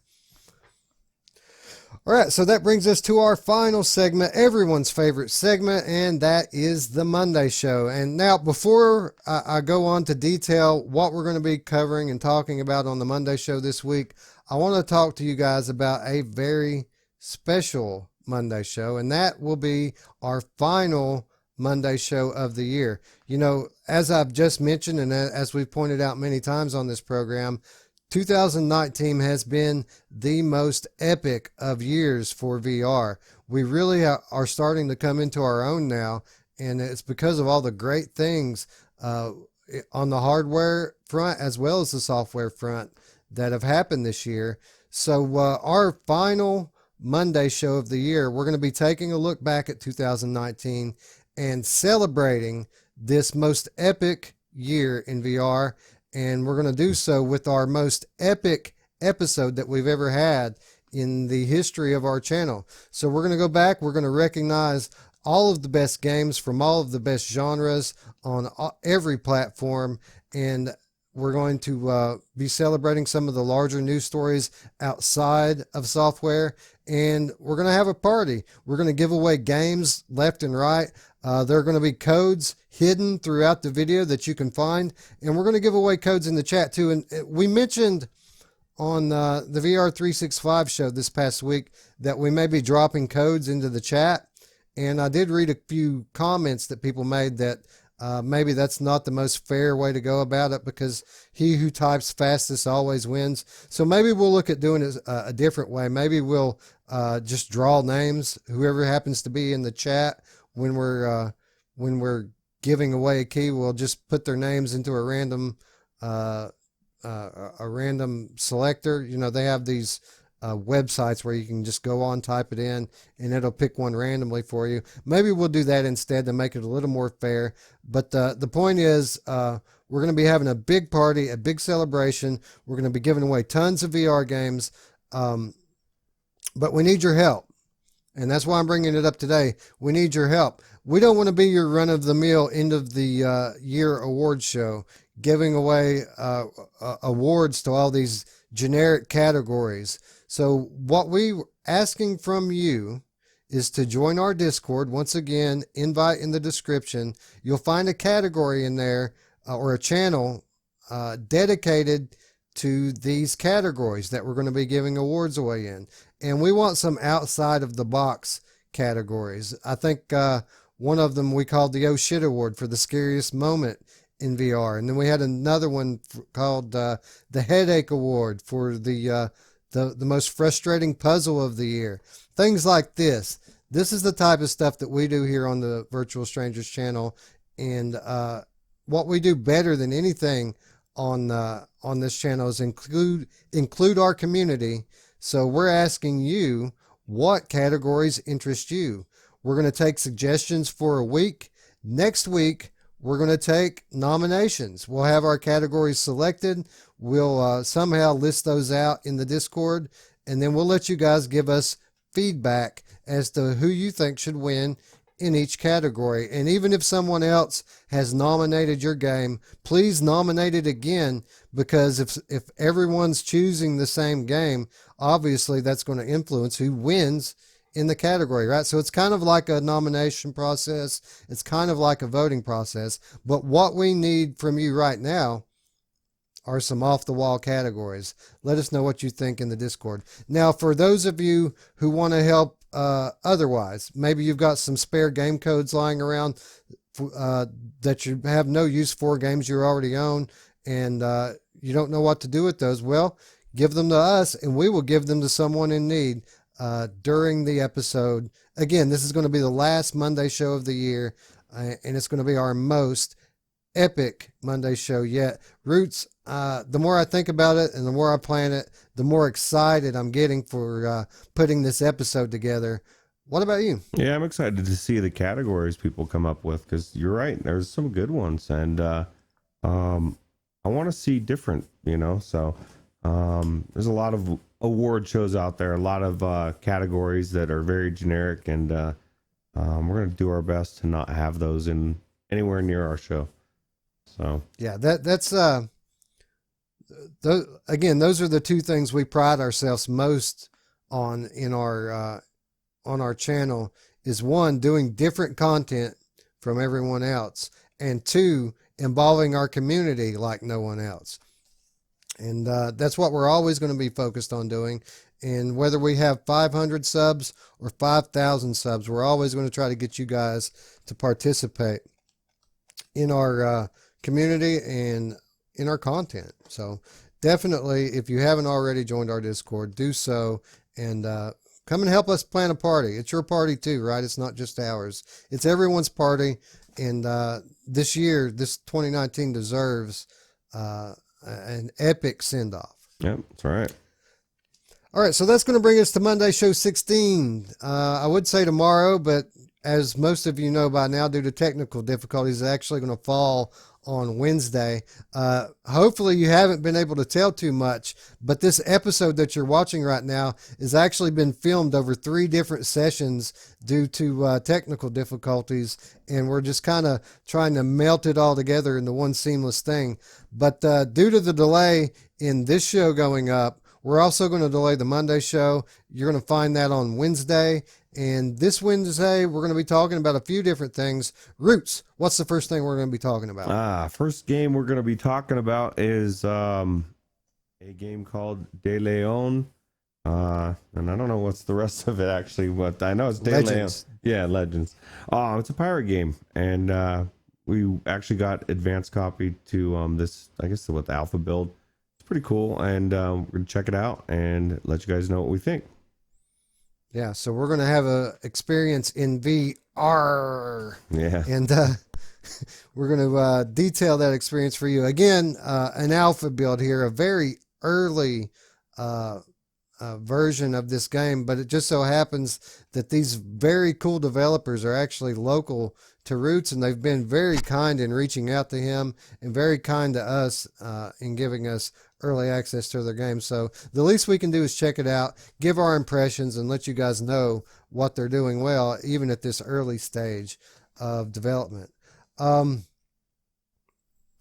All right, so that brings us to our final segment, everyone's favorite segment, and that is the Monday Show. And now, before I go on to detail what we're going to be covering and talking about on the Monday Show this week, I want to talk to you guys about a very special Monday Show, and that will be our final Monday Show of the year. As I've just mentioned, and as we've pointed out many times on this program, 2019 has been the most epic of years for VR. We really are starting to come into our own now, and it's because of all the great things on the hardware front as well as the software front that have happened this year. So our final Monday Show of the year, we're going to be taking a look back at 2019 and celebrating this most epic year in VR. And we're going to do so with our most epic episode that we've ever had in the history of our channel. So we're going to go back. We're going to recognize all of the best games from all of the best genres on every platform. And we're going to be celebrating some of the larger news stories outside of software. And we're going to have a party. We're going to give away games left and right. There are going to be codes hidden throughout the video that you can find, and we're going to give away codes in the chat too. And we mentioned on the VR 365 show this past week that we may be dropping codes into the chat, And I did read a few comments that people made that maybe that's not the most fair way to go about it, because he who types fastest always wins. So maybe we'll look at doing it a different way. Maybe we'll just draw names, whoever happens to be in the chat when we're giving away a key. We'll just put their names into a random selector. You know, they have these websites where you can just go on, type it in, and it'll pick one randomly for you. Maybe we'll do that instead to make it a little more fair. But the point is, we're going to be having a big party, a big celebration. We're going to be giving away tons of VR games, but we need your help. And that's why I'm bringing it up today. We need your help. We don't want to be your run-of-the-mill end of the year awards show, giving away awards to all these generic categories. So what we're asking from you is to join our Discord. Once again, invite in the description. You'll find a category in there or a channel dedicated to these categories that we're going to be giving awards away in. And we want some outside of the box categories. I think one of them we called the Oh Shit Award for the scariest moment in VR. And then we had another one called the Headache Award for the most frustrating puzzle of the year. Things like this. This is the type of stuff that we do here on the Virtual Strangers channel. And what we do better than anything on this channel is include our community. So we're asking you, what categories interest you? We're going to take suggestions for a week. Next week, we're going to take nominations. We'll have our categories selected. We'll somehow list those out in the Discord, and then we'll let you guys give us feedback as to who you think should win in each category. And even if someone else has nominated your game, please nominate it again, because if everyone's choosing the same game, obviously that's going to influence who wins in the category, right? So it's kind of like a nomination process. It's kind of like a voting process. But what we need from you right now are some off-the-wall categories. Let us know what you think in the Discord. Now, for those of you who want to help otherwise, maybe you've got some spare game codes lying around that you have no use for, games you already own, and you don't know what to do with those. Well, give them to us, and we will give them to someone in need during the episode. Again, this is going to be the last Monday show of the year, and it's going to be our most epic Monday show yet. Roots, the more I think about it and the more I plan it, the more excited I'm getting for putting this episode together. What about you? Yeah, I'm excited to see the categories people come up with, because you're right, there's some good ones, and I want to see different, so there's a lot of award shows out there, a lot of categories that are very generic, and we're going to do our best to not have those in anywhere near our show. So yeah, that's again, those are the two things we pride ourselves most on in our on our channel, is one, doing different content from everyone else, and two, involving our community like no one else. And that's what we're always going to be focused on doing. And whether we have 500 subs or 5,000 subs, we're always going to try to get you guys to participate in our community and in our content. So definitely, if you haven't already joined our Discord, do so, and come and help us plan a party. It's your party too, right? It's not just ours. It's everyone's party. And this year, this 2019 deserves an epic send-off. Yep, that's right. All right, so that's going to bring us to Monday show 16. I would say tomorrow, but as most of you know by now, due to technical difficulties, it's actually going to fall on Wednesday. Hopefully you haven't been able to tell too much, but this episode that you're watching right now has actually been filmed over 3 different sessions due to technical difficulties, and we're just kind of trying to melt it all together into one seamless thing. But due to the delay in this show going up, we're also going to delay the Monday show. You're going to find that on Wednesday. And this Wednesday, we're going to be talking about a few different things. Roots, what's the first thing we're going to be talking about? First game we're going to be talking about is a game called De Leon. And I don't know what's the rest of it actually, but I know it's Legends. Yeah, Legends. Oh, it's a pirate game, and we actually got advanced copy to this. I guess what the alpha build. It's pretty cool, and we're gonna check it out and let you guys know what we think. Yeah, so we're going to have a experience in VR. Yeah. And we're going to detail that experience for you. Again, an alpha build here, a very early version of this game, but it just so happens that these very cool developers are actually local to Ruuts, and they've been very kind in reaching out to him and very kind to us in giving us early access to their game. So the least we can do is check it out, give our impressions, and let you guys know what they're doing well, even at this early stage of development.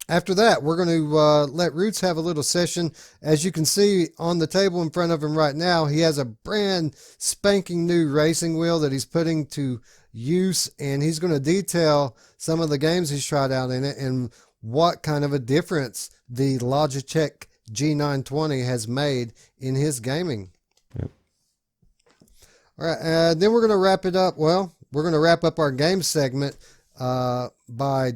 After that, we're going to let Ruuts have a little session. As you can see on the table in front of him right now, he has a brand spanking new racing wheel that he's putting to use, and he's going to detail some of the games he's tried out in it and what kind of a difference the Logitech G920 has made in his gaming. Yep. All right, then we're going to wrap it up. Well, we're going to wrap up our game segment by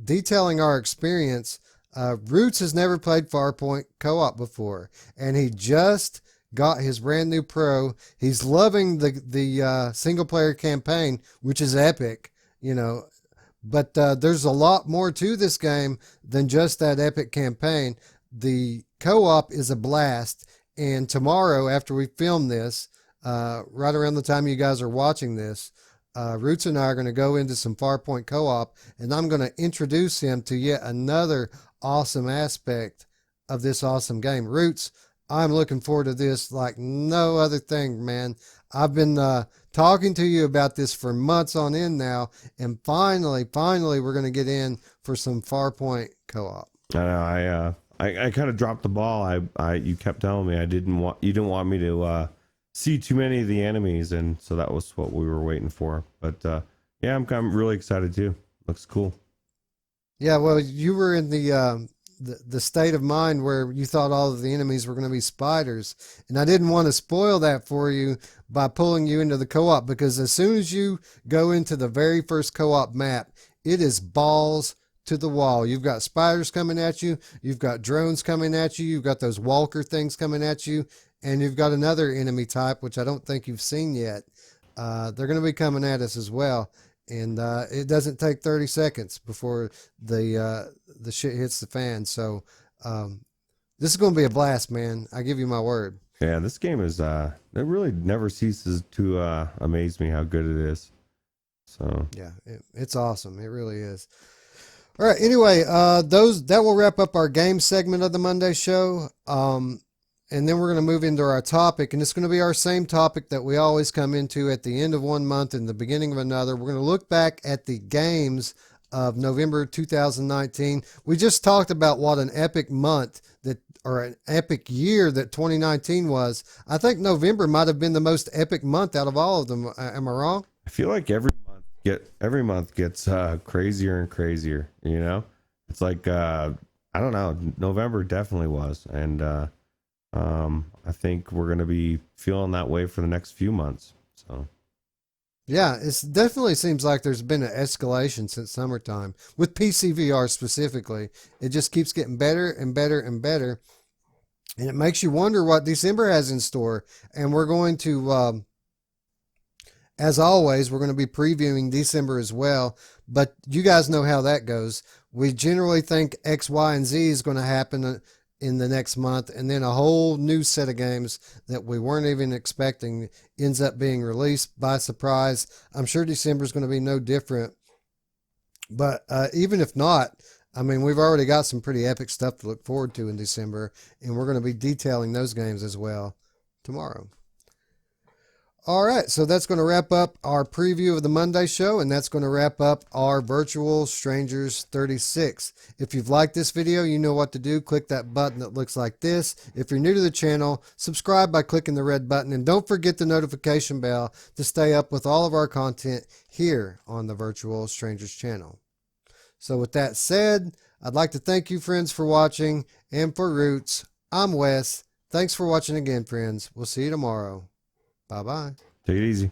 detailing our experience. Ruuts has never played Farpoint co-op before, and he just got his brand new Pro. He's loving the single player campaign, which is epic, you know. But there's a lot more to this game than just that epic campaign. The co-op is a blast, and tomorrow after we film this, right around the time you guys are watching this, Ruuts and I are going to go into some Farpoint co-op, and I'm going to introduce him to yet another awesome aspect of this awesome game. Ruuts, I'm looking forward to this like no other thing, man. I've been talking to you about this for months on end now, and finally, we're going to get in for some Farpoint co-op. I know. I kind of dropped the ball. You kept telling me you didn't want me to see too many of the enemies, and so that was what we were waiting for. But yeah, I'm really excited too. Looks cool. Yeah, well, you were in the state of mind where you thought all of the enemies were going to be spiders, and I didn't want to spoil that for you by pulling you into the co-op, because as soon as you go into the very first co-op map, it is balls to the wall. You've got spiders coming at you, you've got drones coming at you, you've got those walker things coming at you, and you've got another enemy type, which I don't think you've seen yet. They're going to be coming at us as well. And it doesn't take 30 seconds before the shit hits the fan. So this is going to be a blast, man. I give you my word. Yeah, this game is it really never ceases to amaze me how good it is. So yeah, it's awesome. It really is. All right. Anyway, that will wrap up our game segment of the Monday show. And then we're going to move into our topic, and it's going to be our same topic that we always come into at the end of one month and the beginning of another. We're going to look back at the games of November 2019. We just talked about what an epic month or an epic year that 2019 was. I think November might have been the most epic month out of all of them. Am I wrong? I feel like every month gets crazier and crazier. You know, it's like I don't know. November definitely was, and I think we're going to be feeling that way for the next few months. So, yeah, it definitely seems like there's been an escalation since summertime with PCVR specifically. It just keeps getting better and better and better. And it makes you wonder what December has in store. And we're going to, as always, we're going to be previewing December as well. But you guys know how that goes. We generally think X, Y, and Z is going to happen in the next month, and then a whole new set of games that we weren't even expecting ends up being released by surprise. I'm sure December is going to be no different, but even if not, I mean, we've already got some pretty epic stuff to look forward to in December, and we're going to be detailing those games as well tomorrow. All right, so that's going to wrap up our preview of the Monday show, and that's going to wrap up our Virtual Strangers 36. If you've liked this video, you know what to do. Click that button that looks like this. If you're new to the channel, subscribe by clicking the red button, and don't forget the notification bell to stay up with all of our content here on the Virtual Strangers channel. So with that said, I'd like to thank you friends for watching, and for Ruuts, I'm Wes. Thanks for watching again, friends. We'll see you tomorrow. Bye-bye. Take it easy.